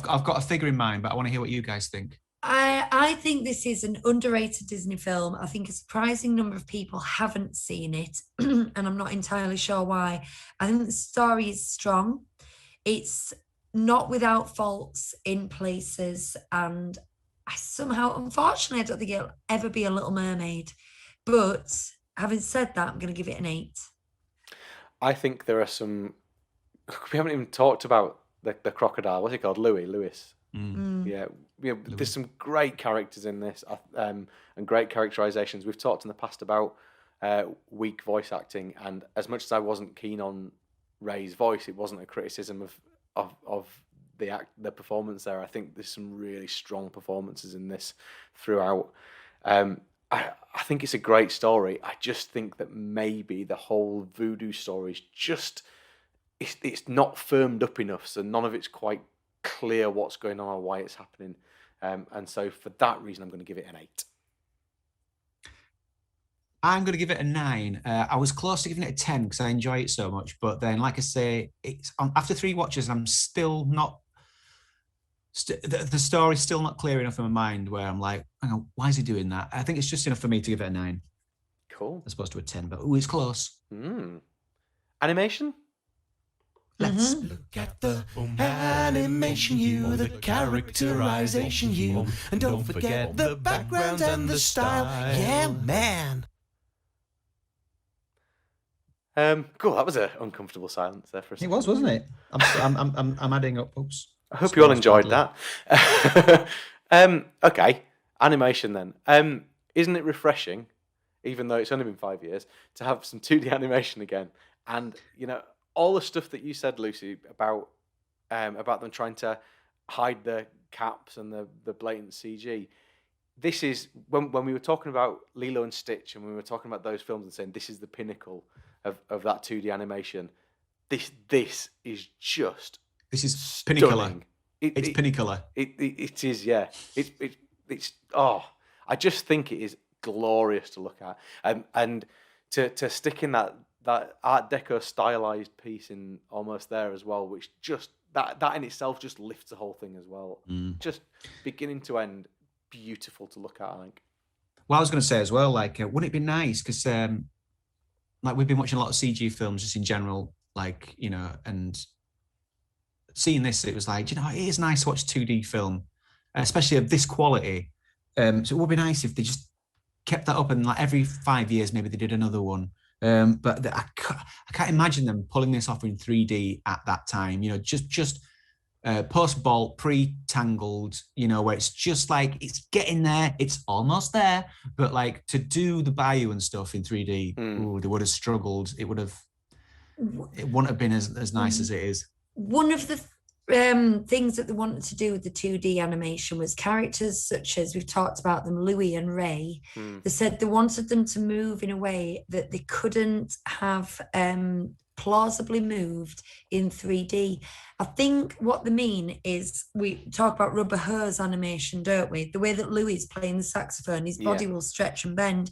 got a figure in mind, but I want to hear what you guys think. I think this is an underrated Disney film. I think a surprising number of people haven't seen it, and I'm not entirely sure why. I think the story is strong. It's not without faults in places, and unfortunately, I don't think it'll ever be a Little Mermaid. But having said that, I'm going to give it an 8. I think there are some. We haven't even talked about the crocodile. What's it called? Lewis. Yeah, there's some great characters in this, and great characterizations. We've talked in the past about weak voice acting, and as much as I wasn't keen on Ray's voice, it wasn't a criticism of the performance there. I think there's some really strong performances in this throughout. I think it's a great story. I just think that maybe the whole voodoo story is just it's not firmed up enough, so none of it's quite clear what's going on or why it's happening. And so for that reason, I'm going to give it an 8. I'm going to give it a 9. I was close to giving it a 10 because I enjoy it so much. But then, like I say, it's after 3 watches, I'm still not. The story's still not clear enough in my mind where I'm like, hang on, why is he doing that? I think it's just enough for me to give it a 9. Cool. As opposed to a 10, but it's close. Animation? Let's look at the animation, the characterization, and don't forget the background and the style. Yeah, man. Cool. That was an uncomfortable silence there for a second. It was, wasn't it? I'm adding up. Oops. I hope you all enjoyed that. Okay, animation then. Isn't it refreshing, even though it's only been 5 years, to have some 2D animation again? And you know, all the stuff that you said, Lucy, about them trying to hide the caps and the blatant CG. This is when we were talking about Lilo and Stitch, and we were talking about those films and saying this is the pinnacle of that 2D animation. This is just. This is stunning. pinnacle. It's pinnacle. It is, yeah. It's I just think it is glorious to look at, and to stick in that Art Deco stylized piece in almost there as well, which just that in itself just lifts the whole thing as well. Just beginning to end, beautiful to look at, I think. Well, I was going to say as well, like, wouldn't it be nice because like we've been watching a lot of CG films just in general, like, you know, and seeing this, it was like, you know, it is nice to watch a 2D film, especially of this quality. So it would be nice if they just kept that up, and like every 5 years, maybe they did another one. But I can't imagine them pulling this off in 3D at that time. You know, just post-bolt, pre-tangled, you know, where it's just like, it's getting there, it's almost there, but like to do the bayou and stuff in 3D, they would have struggled. It wouldn't have been as nice as it is. One of the things that they wanted to do with the 2D animation was characters such as, we've talked about them, Louis and Ray. They said they wanted them to move in a way that they couldn't have plausibly moved in 3D. I think what they mean is, we talk about rubber hose animation, don't we? The way that Louis is playing the saxophone, his body will stretch and bend.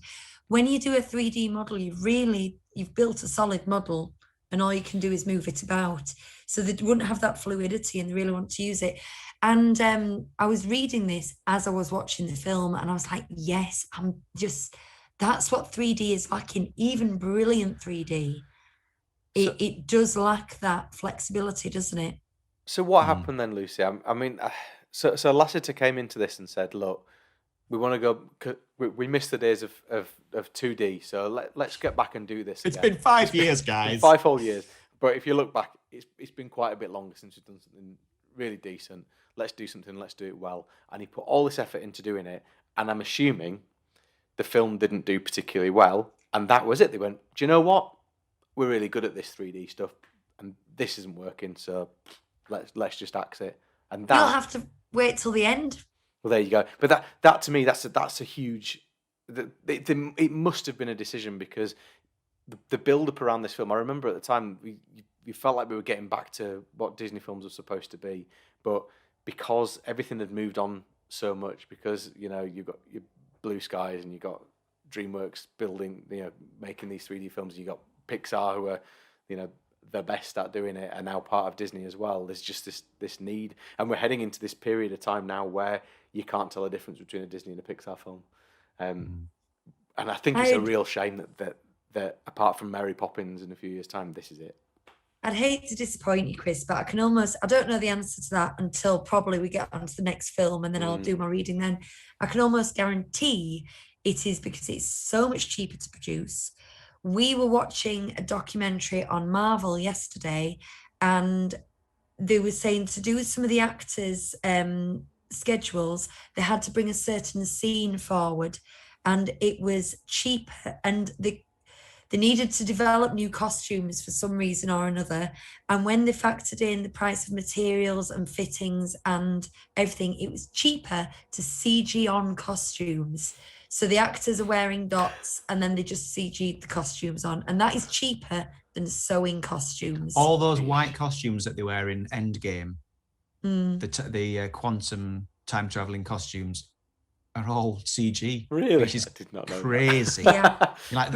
When you do a 3D model, you've built a solid model, and all you can do is move it about. So they wouldn't have that fluidity, and they really want to use it. And I was reading this as I was watching the film, and I was like, yes, that's what 3D is lacking. Even brilliant 3D, it does lack that flexibility, doesn't it? So what happened then, Lucy? I mean, so Lasseter came into this and said, look, we want to go, we missed the days of 2D, so let's get back and do this It's again. been 5 years, guys. 5 whole years. But if you look back, it's been quite a bit longer since we've done something really decent. Let's do something, let's do it well. And he put all this effort into doing it, and I'm assuming the film didn't do particularly well, and that was it. They went, do you know what? We're really good at this 3D stuff, and this isn't working, so let's just axe it. And that, You'll have to wait till the end. well, there you go. But that to me, that's a huge. It must have been a decision, because the build up around this film. I remember at the time we felt like we were getting back to what Disney films were supposed to be, but because everything had moved on so much, because you know you've got your Blue Skies and you got DreamWorks building, you know, making these 3D films, and you got Pixar, who are, you know, the best at doing it, and now part of Disney as well. There's just this need, and we're heading into this period of time now where you can't tell the difference between a Disney and a Pixar film, and I think it's a real shame that apart from Mary Poppins in a few years' time, this is it. I'd hate to disappoint you, Chris, but I don't know the answer to that until probably we get onto the next film, and then I'll do my reading then. I can almost guarantee it is because it's so much cheaper to produce. We were watching a documentary on Marvel yesterday, and they were saying to do with some of the actors' schedules, they had to bring a certain scene forward, and it was cheaper, and they needed to develop new costumes for some reason or another. And when they factored in the price of materials and fittings and everything, it was cheaper to CG on costumes. So the actors are wearing dots, and then they just CG'd the costumes on. And that is cheaper than sewing costumes. All those white costumes that they wear in Endgame, the quantum time traveling costumes, are all CG. Really? Which is I did not know crazy. Yeah. Like,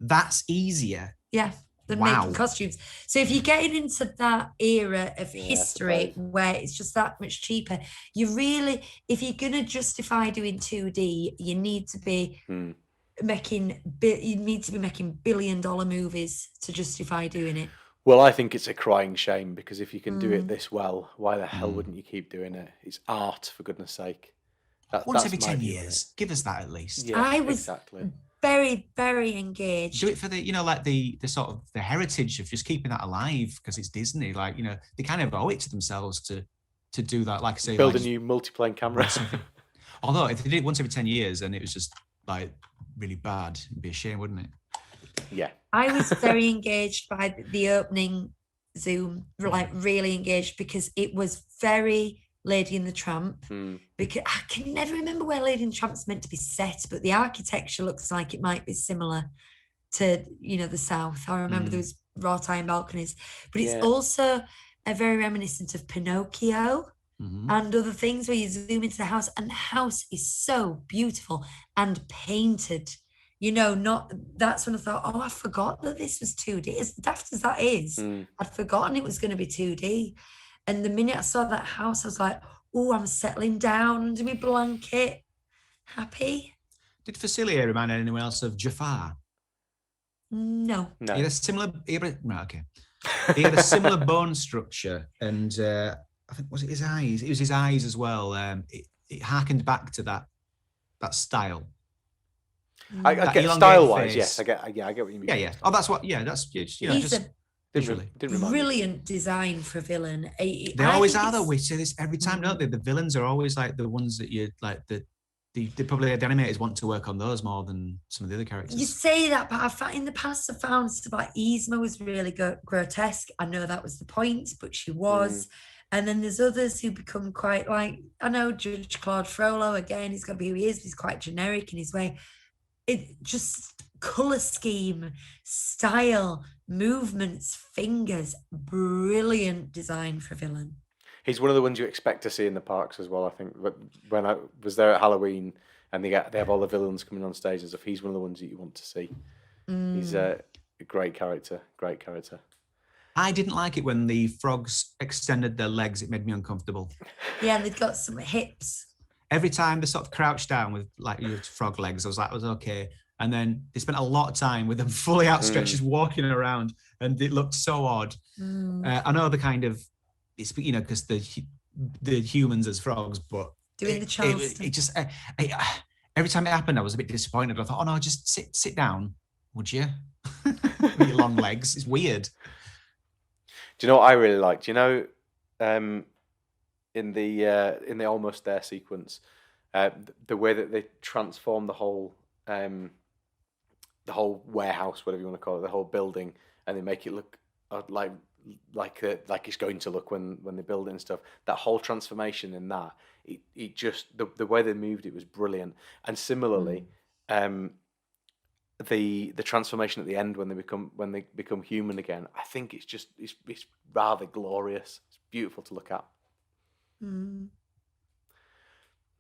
that's easier. Yeah, than making costumes. So if you're getting into that era of history where it's just that much cheaper, if you're going to justify doing 2D, you need to be making $1 billion movies to justify doing it. Well, I think it's a crying shame, because if you can do it this well, why the hell wouldn't you keep doing it? It's art, for goodness sake. Once every 10 years, give us that at least. Yeah, I was very, very engaged. Do it for the, you know, like the sort of the heritage of just keeping that alive, because it's Disney. Like, you know, they kind of owe it to themselves to do that. Like I say, build a new multiplane camera. Although if they did it once every 10 years and it was just like really bad, it'd be a shame, wouldn't it? Yeah. I was very engaged by the opening Zoom, like really engaged, because it was very Lady and the Tramp, because I can never remember where Lady and the Tramp's meant to be set, but the architecture looks like it might be similar to, you know, the South. I remember there was wrought iron balconies, but it's also a very reminiscent of Pinocchio and other things, where you zoom into the house, and the house is so beautiful and painted. You know, that's when I thought, I forgot that this was 2D. As daft as that is, I'd forgotten it was going to be 2D. And the minute I saw that house, I was like, oh, I'm settling down under my blanket. Happy. Did Facilier remind anyone else of Jafar? No. Yeah, similar. Right, okay. He had a similar bone structure, and I think was it his eyes? It was his eyes as well. It harkened back to that style. I get style-wise, yes. I get what you mean. Yeah. Oh, that's what. Yeah, that's just visually. Brilliant design for a villain. They always are, though. We say this every time, don't they? The villains are always like the ones that you like. The probably the animators want to work on those more than some of the other characters. You say that, but in the past I found stuff like Yzma was really grotesque. I know that was the point, but she was. And then there's others who become quite like, I know Judge Claude Frollo, again, he's got to be who he is, but he's quite generic in his way. It just colour scheme, style, movements, fingers, brilliant design for a villain. He's one of the ones you expect to see in the parks as well, I think. When I was there at Halloween and they have all the villains coming on stage and stuff, he's one of the ones that you want to see. He's a great character. I didn't like it when the frogs extended their legs. It made me uncomfortable. Yeah, and they've got some hips. Every time they sort of crouched down with like your frog legs, I was like, it was okay. And then they spent a lot of time with them fully outstretched, just walking around, and it looked so odd. I know the kind of, it's, because the humans as frogs, but doing the Charleston. It just every time it happened, I was a bit disappointed. I thought, oh no, just sit down, would you? With your long legs, it's weird. Do you know what I really liked? In the Almost There sequence, the way that they transform the whole warehouse, whatever you want to call it, the whole building, and they make it look like it's going to look when they build it and stuff. That whole transformation in that, it just the way they moved it was brilliant. And similarly, the transformation at the end when they become human again, I think it's rather glorious. It's beautiful to look at.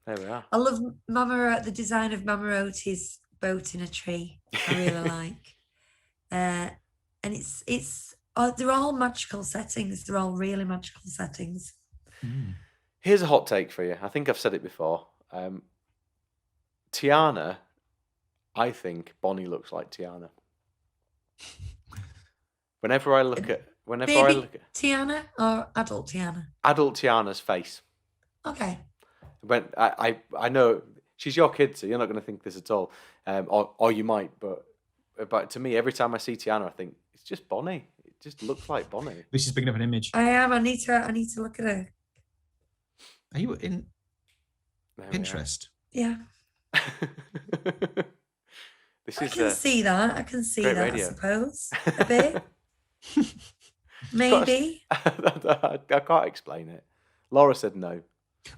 There we are. I love the design of Mama Otis' boat in a tree. I really like, and it's they're all magical settings. They're all really magical settings. Here's a hot take for you. I think I've said it before. Tiana, I think Bonnie looks like Tiana. Whenever I look at Tiana or adult Tiana? Adult Tiana's face. Okay. When I know she's your kid, so you're not going to think this at all, or you might, but to me, every time I see Tiana, I think it's just Bonnie. It just looks like Bonnie. This is big enough an image. I am. I need to look at her. Are you in Pinterest? Yeah. This I can see that. I can see that. Radio. I suppose a bit. Maybe. I can't explain it. Laura said no.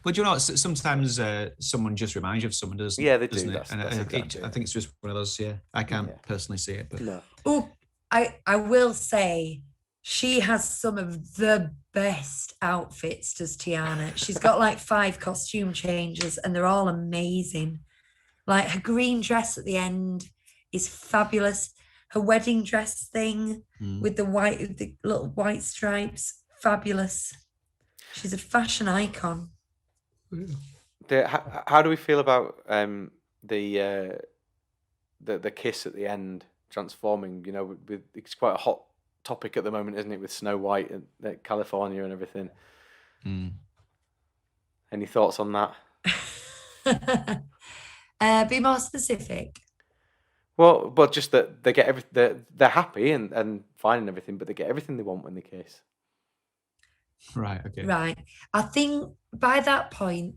But you know, sometimes someone just reminds you of someone, doesn't? Yeah, they do. That's exactly I think it's just one of those. Yeah, I can't personally see it, but no. Oh, I will say she has some of the best outfits. Does Tiana? She's got like 5 costume changes, and they're all amazing. Like her green dress at the end is fabulous. Her wedding dress thing with the little white stripes, fabulous. She's a fashion icon. How do we feel about the kiss at the end transforming? It's quite a hot topic at the moment, isn't it, with Snow White and California and everything? Any thoughts on that? Be more specific. Well, but just that they get they're happy and fine and everything, but they get everything they want when they kiss. Right. Okay. Right. I think by that point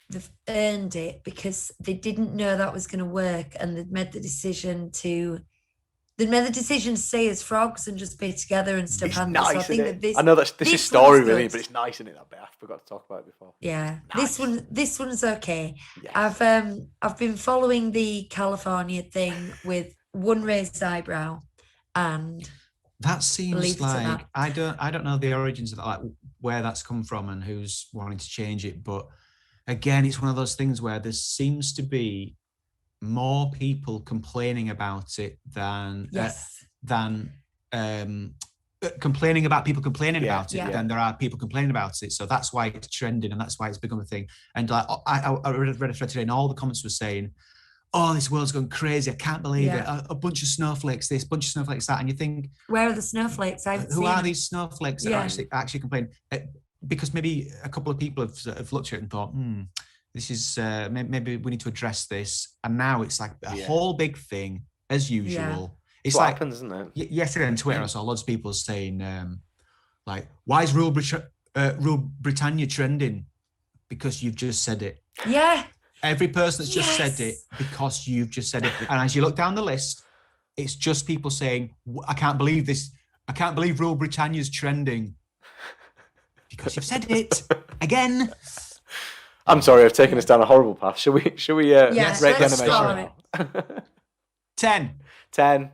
they've earned it because they didn't know that was going to work, and they'd made the decision to stay as frogs and just be together and still handle. Nice, so I think that I know this is story really, but it's nice, isn't it? That bit I forgot to talk about it before. Yeah, nice. This one's okay. Yes. I've been following the California thing with one raised eyebrow, and that seems like I don't know the origins of that, like where that's come from and who's wanting to change it. But again, it's one of those things where there seems to be more people complaining about it than complaining about people complaining about it than there are people complaining about it. So that's why it's trending and that's why it's become a thing. And like I read a thread today, and all the comments were saying, oh, this world's gone crazy. I can't believe it. A bunch of snowflakes this, bunch of snowflakes that. And you think, where are the snowflakes? Who are these snowflakes that are actually complaining? Because maybe a couple of people have looked at it and thought, this is, maybe we need to address this. And now it's like a whole big thing, as usual. Yeah. It's what like, happens, isn't it? Yesterday on Twitter, I saw loads of people saying, like, why is Rule Britannia trending? Because you've just said it. Yeah. Every person that's just said it because you've just said it. And as you look down the list, it's just people saying, I can't believe this. I can't believe Rule Britannia's trending. Because you've said it again. I'm sorry, I've taken us down a horrible path. Shall we rate the animation? 10. 10.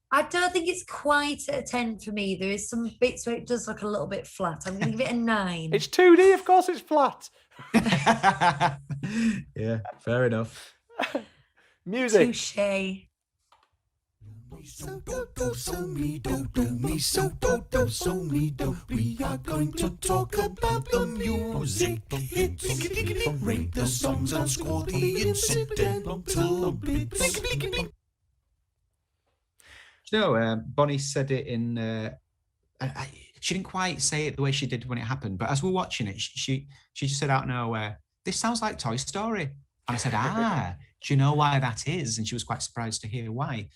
I don't think it's quite a 10 for me. There is some bits where it does look a little bit flat. I'm going to give it a 9. It's 2D, of course it's flat. Yeah, fair enough. Music. Touché. We are going to talk about the music hits. Rate the songs and score the incidental bits. Bonnie said it in. She didn't quite say it the way she did when it happened, but as we're watching it, she just said out of nowhere, "This sounds like Toy Story." And I said, do you know why that is? And she was quite surprised to hear why.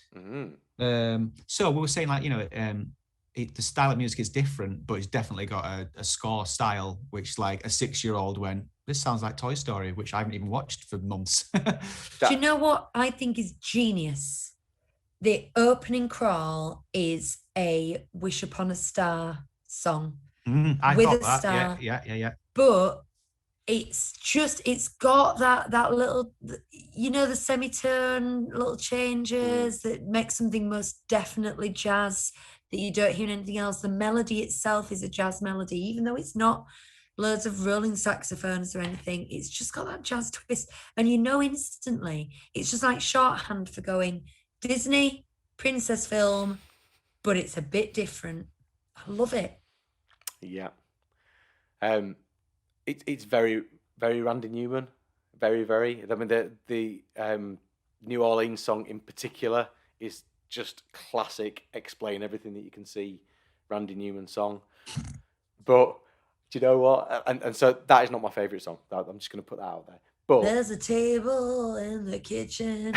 So we were saying, like, the style of music is different, but it's definitely got a score style, which like a 6-year-old went, this sounds like Toy Story, which I haven't even watched for months. Do you know what I think is genius? The opening crawl is a Wish Upon a Star song with a star. Yeah. But it's got that little, the semitone little changes that make something most definitely jazz that you don't hear in anything else. The melody itself is a jazz melody, even though it's not loads of rolling saxophones or anything. It's just got that jazz twist. And instantly, it's just like shorthand for going Disney, princess film, but it's a bit different. I love it. Yeah. It's very, very Randy Newman. Very, very. I mean, the New Orleans song in particular is just classic, explain everything that you can see Randy Newman song. But do you know what? And so that is not my favourite song. I'm just going to put that out there. But there's a table in the kitchen,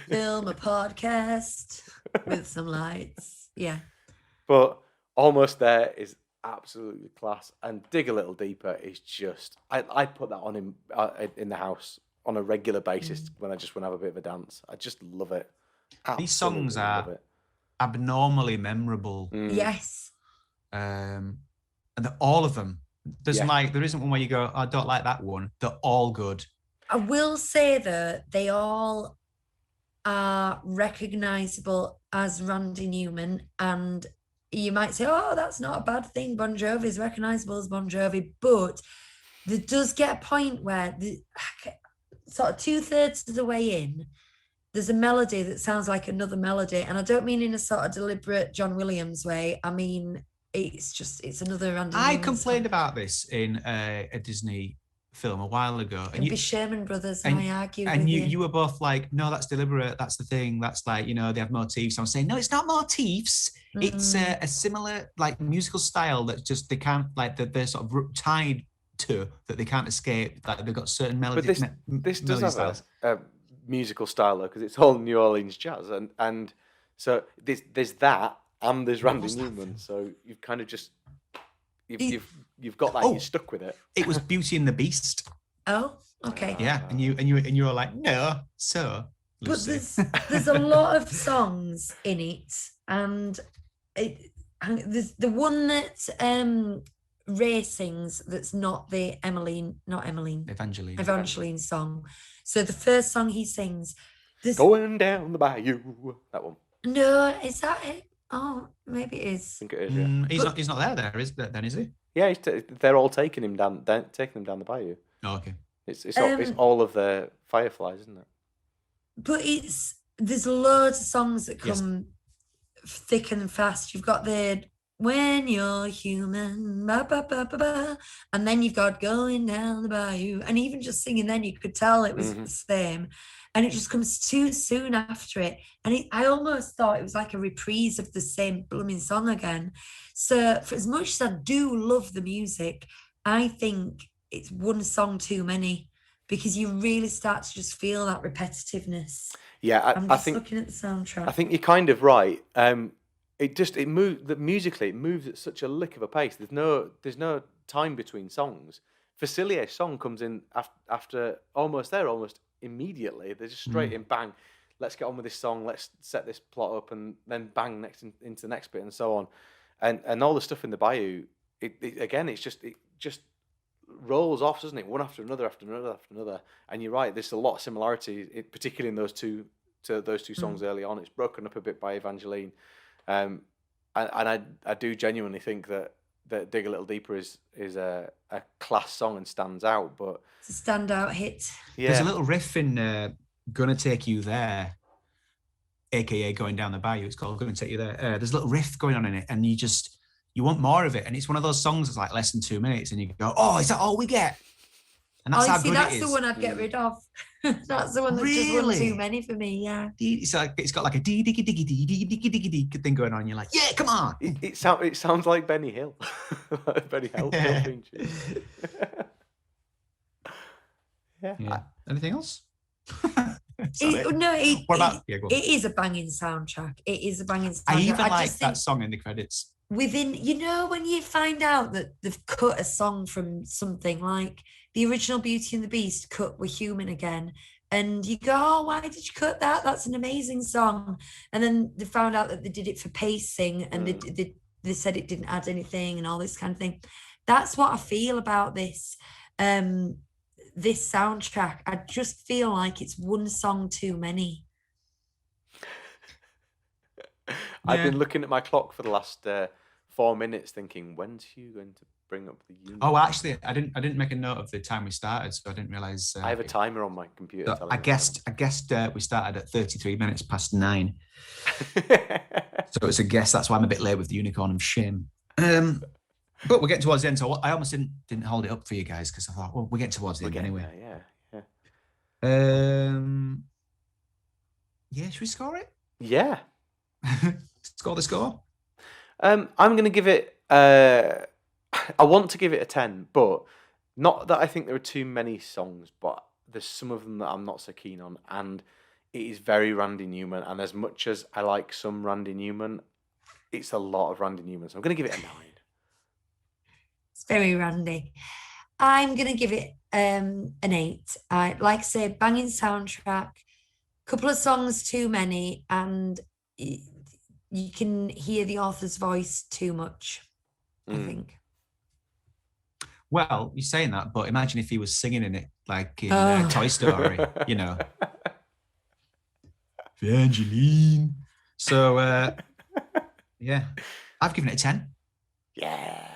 film a podcast with some lights. Yeah. But Almost There is absolutely class, and Dig a Little Deeper is just I put that on in the house on a regular basis when I just want to have a bit of a dance. I just love it. Absolutely. These songs are abnormally memorable. Yes. And all of them. There isn't one where you go, I don't like that one. They're all good. I will say though, they all are recognisable as Randy Newman, and you might say, oh, that's not a bad thing. Bon Jovi is recognisable as Bon Jovi, but there does get a point where sort of 2/3 of the way in, there's a melody that sounds like another melody. And I don't mean in a sort of deliberate John Williams way. I mean, it's another Randy Newman I complained about this in a Disney film a while ago. And be Sherman Brothers, and I argued and with you were both like, no, that's deliberate, that's the thing, that's like, they have motifs. I was saying, no, it's not motifs. It's a similar like musical style that just they can't, like, they're sort of tied to, that they can't escape, like they've got certain melodies. But this does have a musical style though, because it's all New Orleans jazz, and so there's that, and there's Randy Newman, so you've kind of just you've got that, you're stuck with it. It was Beauty and the Beast. Oh, okay. Yeah, and you were like, no, so Lucy. But there's a lot of songs in it, and there's the one that Ray sings that's not the Evangeline song. So the first song he sings, Going Down the Bayou, that one. No, is that it? Oh, maybe it is. I think it is. Yeah. He's not there. Is he? Yeah, they're all taking him down the bayou. Oh, okay. It's all of the Fireflies, isn't it? But there's loads of songs that come thick and fast. You've got the When You're Human, ba, ba, ba, ba, ba, and then you've got Going Down the Bayou, and even just singing then you could tell it was the same. and it just comes too soon after it. And I almost thought it was like a reprise of the same blooming song again. So for as much as I do love the music, I think it's one song too many, because you really start to just feel that repetitiveness. Yeah, I'm I just think looking at the soundtrack. I think you're kind of right. It moves musically. It moves at such a lick of a pace. There's no time between songs. Facilier's song comes in after almost immediately. They're just straight in, bang. Let's get on with this song. Let's set this plot up, and then bang into the next bit, and so on. And all the stuff in the bayou. It just rolls off, doesn't it? One after another, after another, after another. And you're right. There's a lot of similarity, particularly in those two songs early on. It's broken up a bit by Evangeline, and I do genuinely think that Dig a Little Deeper is a class song and stands out. But it's a standout hit. Yeah, there's a little riff in "Gonna Take You There," aka "Going Down the Bayou." It's called "Gonna Take You There." There's a little riff going on in it, and you want more of it. And it's one of those songs that's like less than 2 minutes, and you go, "Oh, is that all we get?" And that's how good it is. That's the one I'd get rid of. That's the one that just won too many for me. Yeah, it's got like a dee diggy diggy dee diggy diggy diggy dee thing going on. You're like, yeah, come on. It sounds like Benny Hill. Benny Hill. Yeah. Anything else? It is a banging soundtrack. It is a banging soundtrack. I even like that song in the credits. When you find out that they've cut a song from something, like the original Beauty and the Beast cut We're Human Again, and you go, oh, why did you cut that? That's an amazing song. And then they found out that they did it for pacing, and they said it didn't add anything and all this kind of thing. That's what I feel about this soundtrack. I just feel like it's one song too many. I've been looking at my clock for the last 4 minutes, thinking, when's Hugh going to bring up the unit? Oh, actually, I didn't make a note of the time we started, so I didn't realize. I have a timer on my computer. So I guessed we started at 33 minutes past 9. So it's a guess. That's why I'm a bit late with the unicorn of shame. But we're getting towards the end, so I almost didn't hold it up for you guys, because I thought, well, we're getting towards the end anyway. Yeah. Should we score it? Yeah. Score the score. I'm going to give it. I want to give it a 10, but not that I think there are too many songs, but there's some of them that I'm not so keen on, and it is very Randy Newman. And as much as I like some Randy Newman, it's a lot of Randy Newman, so I'm going to give it a 9. It's very Randy. I'm going to give it an 8. I like I say, banging soundtrack, couple of songs too many, and you can hear the author's voice too much, I think. Well, you're saying that, but imagine if he was singing in it, like in Toy Story, you know. Evangeline. So, yeah, I've given it a 10. Yeah.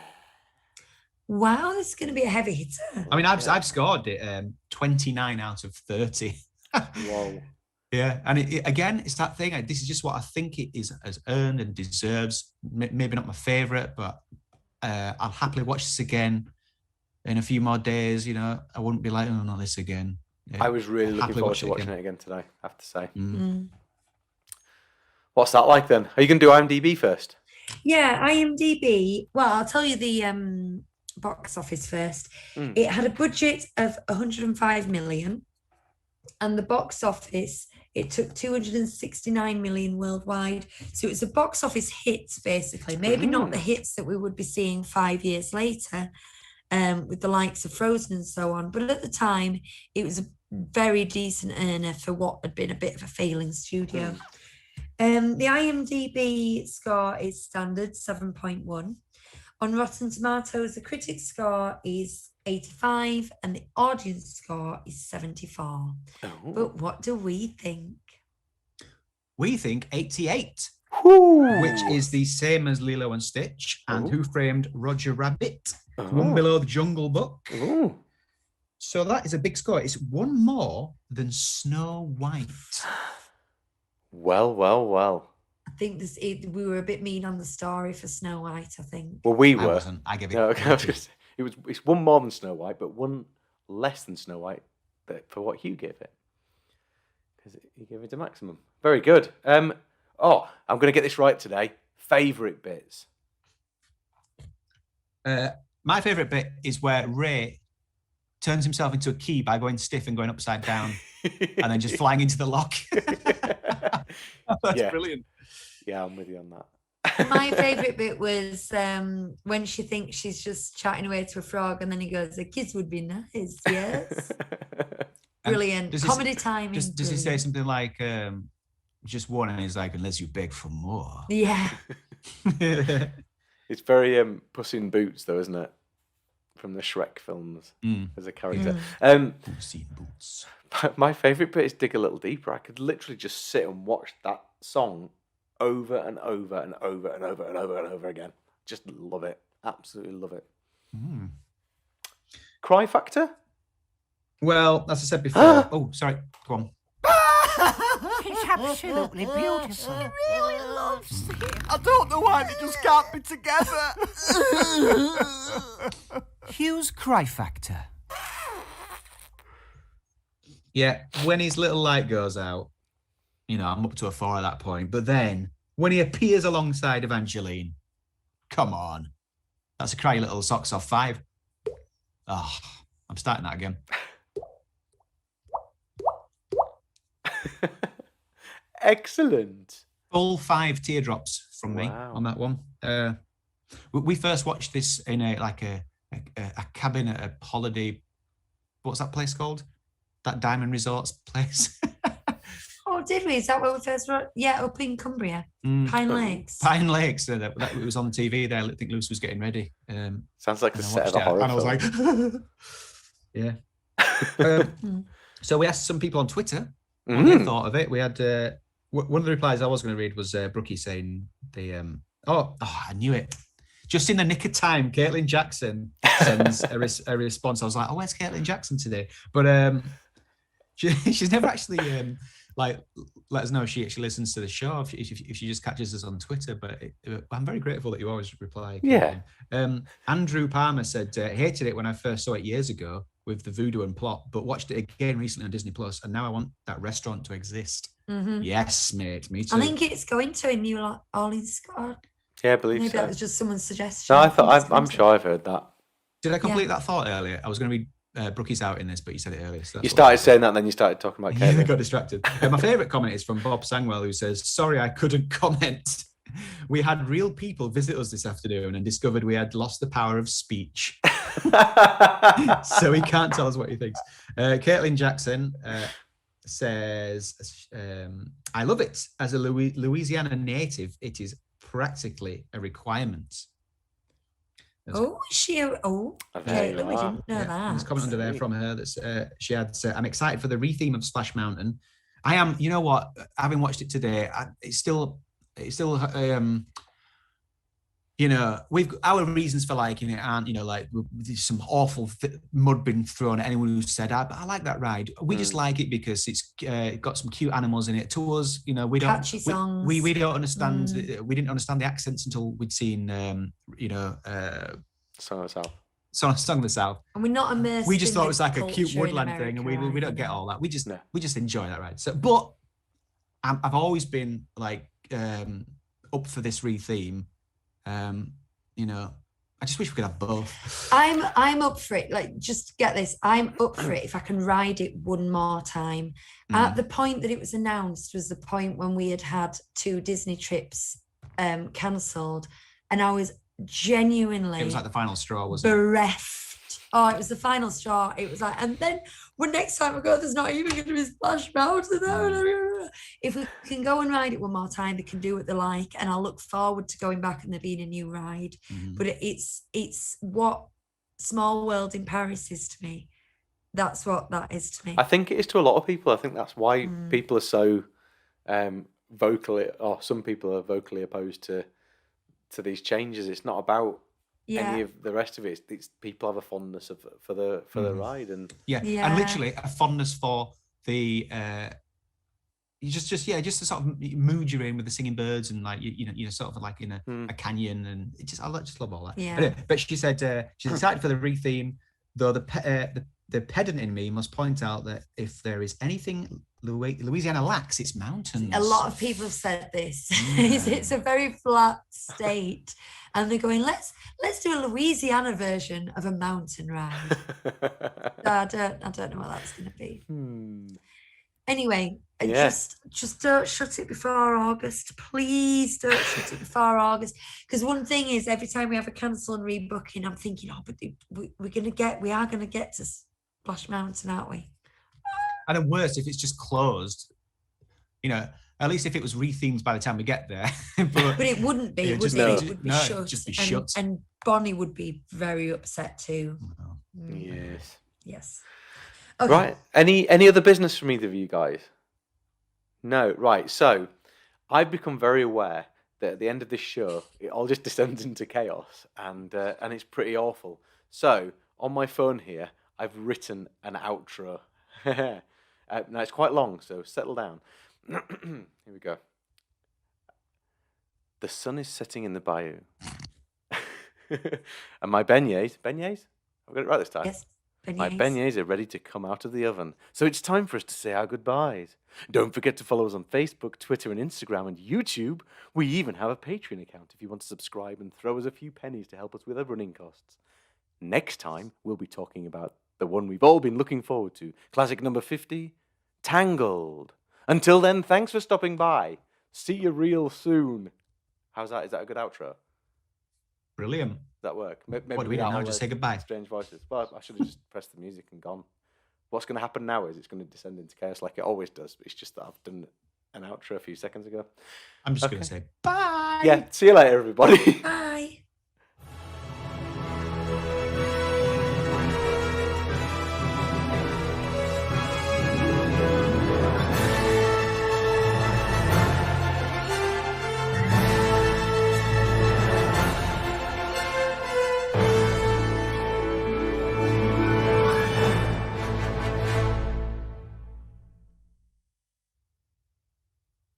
Wow, this is going to be a heavy hitter. I mean, I've scored it 29 out of 30. Whoa. Yeah, and again, it's that thing. This is just what I think it has earned and deserves. Maybe not my favourite, but I'll happily watch this again in a few more days. You know, I wouldn't be like, oh, not this again. Yeah, I was really looking forward to watching it again today, I have to say. What's that like then? Are you going to do IMDb first? Yeah, IMDb. Well, I'll tell you the box office first. It had a budget of 105 million, and the box office, it took 269 million worldwide. So it's a box office hit, basically. Maybe not the hits that we would be seeing 5 years later, with the likes of Frozen and so on. But at the time, it was a very decent earner for what had been a bit of a failing studio. The IMDb score is standard 7.1. On Rotten Tomatoes, the critic score is 85 and the audience score is 74. But what do we think? We think 88, Ooh. which is the same as Lilo and Stitch and Who Framed Roger Rabbit, one below the Jungle Book. So that is a big score. It's one more than Snow White. Well. I think we were a bit mean on the story for Snow White, I think. Well, we were. I wasn't. I gave it. No, okay, it's one more than Snow White, but one less than Snow White for what Hugh gave it. You give it a maximum. Very good. I'm going to get this right today. Favourite bits? My favourite bit is where Ray turns himself into a key by going stiff and going upside down and then just flying into the lock. That's brilliant. Yeah, I'm with you on that. My favourite bit was when she thinks she's just chatting away to a frog and then he goes, "A kiss would be nice, yes." Brilliant. Comedy timing. Does he say something like, just one, and he's like, "Unless you beg for more." Yeah. It's very Puss in Boots, though, isn't it? From the Shrek films as a character. Puss in Boots. My favourite bit is Dig a Little Deeper. I could literally just sit and watch that song over and over and over and over and over and over again. Just love it. Absolutely love it. Cry factor? Well, as I said before. Oh, sorry. Go on. It's absolutely beautiful. He really loves it. I don't know why they just can't be together. Hugh's cry factor. Yeah, when his little light goes out, I'm up to a 4 at that point. But then, when he appears alongside Evangeline, come on. That's a cry little socks off 5. Oh, I'm starting that again. Excellent. Full 5 teardrops from me on that one. We first watched this in a cabin at a holiday. What's that place called? That Diamond Resorts place. Oh, did we? Is that where we first wrote? Yeah, up in Cumbria. Pine Lakes. Pine Lakes. That it was on the TV there. I think Lucy was getting ready. Sounds like the set of a horror film. And I was like, yeah. So we asked some people on Twitter what they thought of it. We had one of the replies I was going to read was Brookie saying I knew it. Just in the nick of time, Caitlin Jackson sends a response. I was like, where's Caitlin Jackson today? But she's never actually let us know if she actually listens to the show, if she just catches us on Twitter. But I'm very grateful that you always reply. Yeah. Andrew Palmer said, hated it when I first saw it years ago with the voodoo and plot, but watched it again recently on Disney Plus, and now I want that restaurant to exist. Yes, mate, me too. I think it's going to in New Orleans, Scott. Yeah, I believe Maybe so. that was just someone's suggestion. No, I'm sure I've heard that. Did I complete that thought earlier? I was going to read Brookie's out in this, but you said it earlier. So you started saying that, and then you started talking about Caitlin. I got distracted. My favourite comment is from Bob Sangwell, who says, "Sorry, I couldn't comment. We had real people visit us this afternoon and discovered we had lost the power of speech." So he can't tell us what he thinks. Caitlin Jackson says, "I love it. As a Louisiana native, it is practically a requirement." Oh, Caitlin, we didn't know that. There's a comment under there from her that she had, "I'm excited for the retheme of Splash Mountain. I am, you know what, having watched it today, it's still we've our reasons for liking it aren't, there's some awful mud being thrown at anyone who said, I like that ride. We just like it because it's got some cute animals in it. To us, we don't catchy songs. We don't understand. We didn't understand the accents until we'd seen, Song of the South. Song of the South. And we're not immersed. We just thought it was like a cute culture woodland in America, thing, and we don't get all that. We just enjoy that ride. So, but I've always been like up for this retheme. I just wish we could have both. I'm up for it. Like, just get this. I'm up for it if I can ride it one more time. At the point that it was announced was the point when we had 2 Disney trips cancelled, and I was genuinely. It was like the final straw, wasn't it? Bereft. Oh, it was the final straw. It was like, and then when next time I go, there's not even going to be Splash Mountain. If we can go and ride it one more time, they can do what they like, and I'll look forward to going back and there being a new ride. But it's what Small World in Paris is to me. That's what that is to me. I think it is to a lot of people. I think that's why people are so vocally, or some people are vocally opposed to these changes. It's not about any of the rest of it. It's people have a fondness for the ride, and and literally a fondness for the just the sort of mood you're in with the singing birds, and like you sort of like in a canyon, and I just love all that. Anyway, but she said she's excited for the retheme, though the pedant in me must point out that if there is anything Louisiana lacks its mountains. A lot of people have said this. It's a very flat state, and they're going, let's do a Louisiana version of a mountain ride. I don't know what that's going to be. Anyway, just don't shut it before August. Please don't shut it before August. Because one thing is, every time we have a cancel and rebooking, I'm thinking, but we are gonna get to Splash Mountain, aren't we? And then worse, if it's just closed, at least if it was rethemed by the time we get there. but it wouldn't be, would it? It would be shut. Just be shut. And Bonnie would be very upset too. Yes. Okay. Right. Any other business from either of you guys? No. Right. So I've become very aware that at the end of this show, it all just descends into chaos, and it's pretty awful. So on my phone here, I've written an outro. Now it's quite long, so settle down. Here we go. The sun is setting in the bayou, and my beignets. I've got it right this time. Yes. My beignets are ready to come out of the oven. So it's time for us to say our goodbyes. Don't forget to follow us on Facebook, Twitter, and Instagram, and YouTube. We even have a Patreon account if you want to subscribe and throw us a few pennies to help us with our running costs. Next time, we'll be talking about the one we've all been looking forward to. Classic number 50, Tangled. Until then, thanks for stopping by. See you real soon. How's that? Is that a good outro? Brilliant. Does that work? Maybe What do we do now? Just say goodbye. Strange voices. Well, I should have just pressed the music and gone. What's going to happen now is it's going to descend into chaos like it always does. But it's just that I've done an outro a few seconds ago. I'm just going to say bye. Yeah. See you later, everybody. Bye.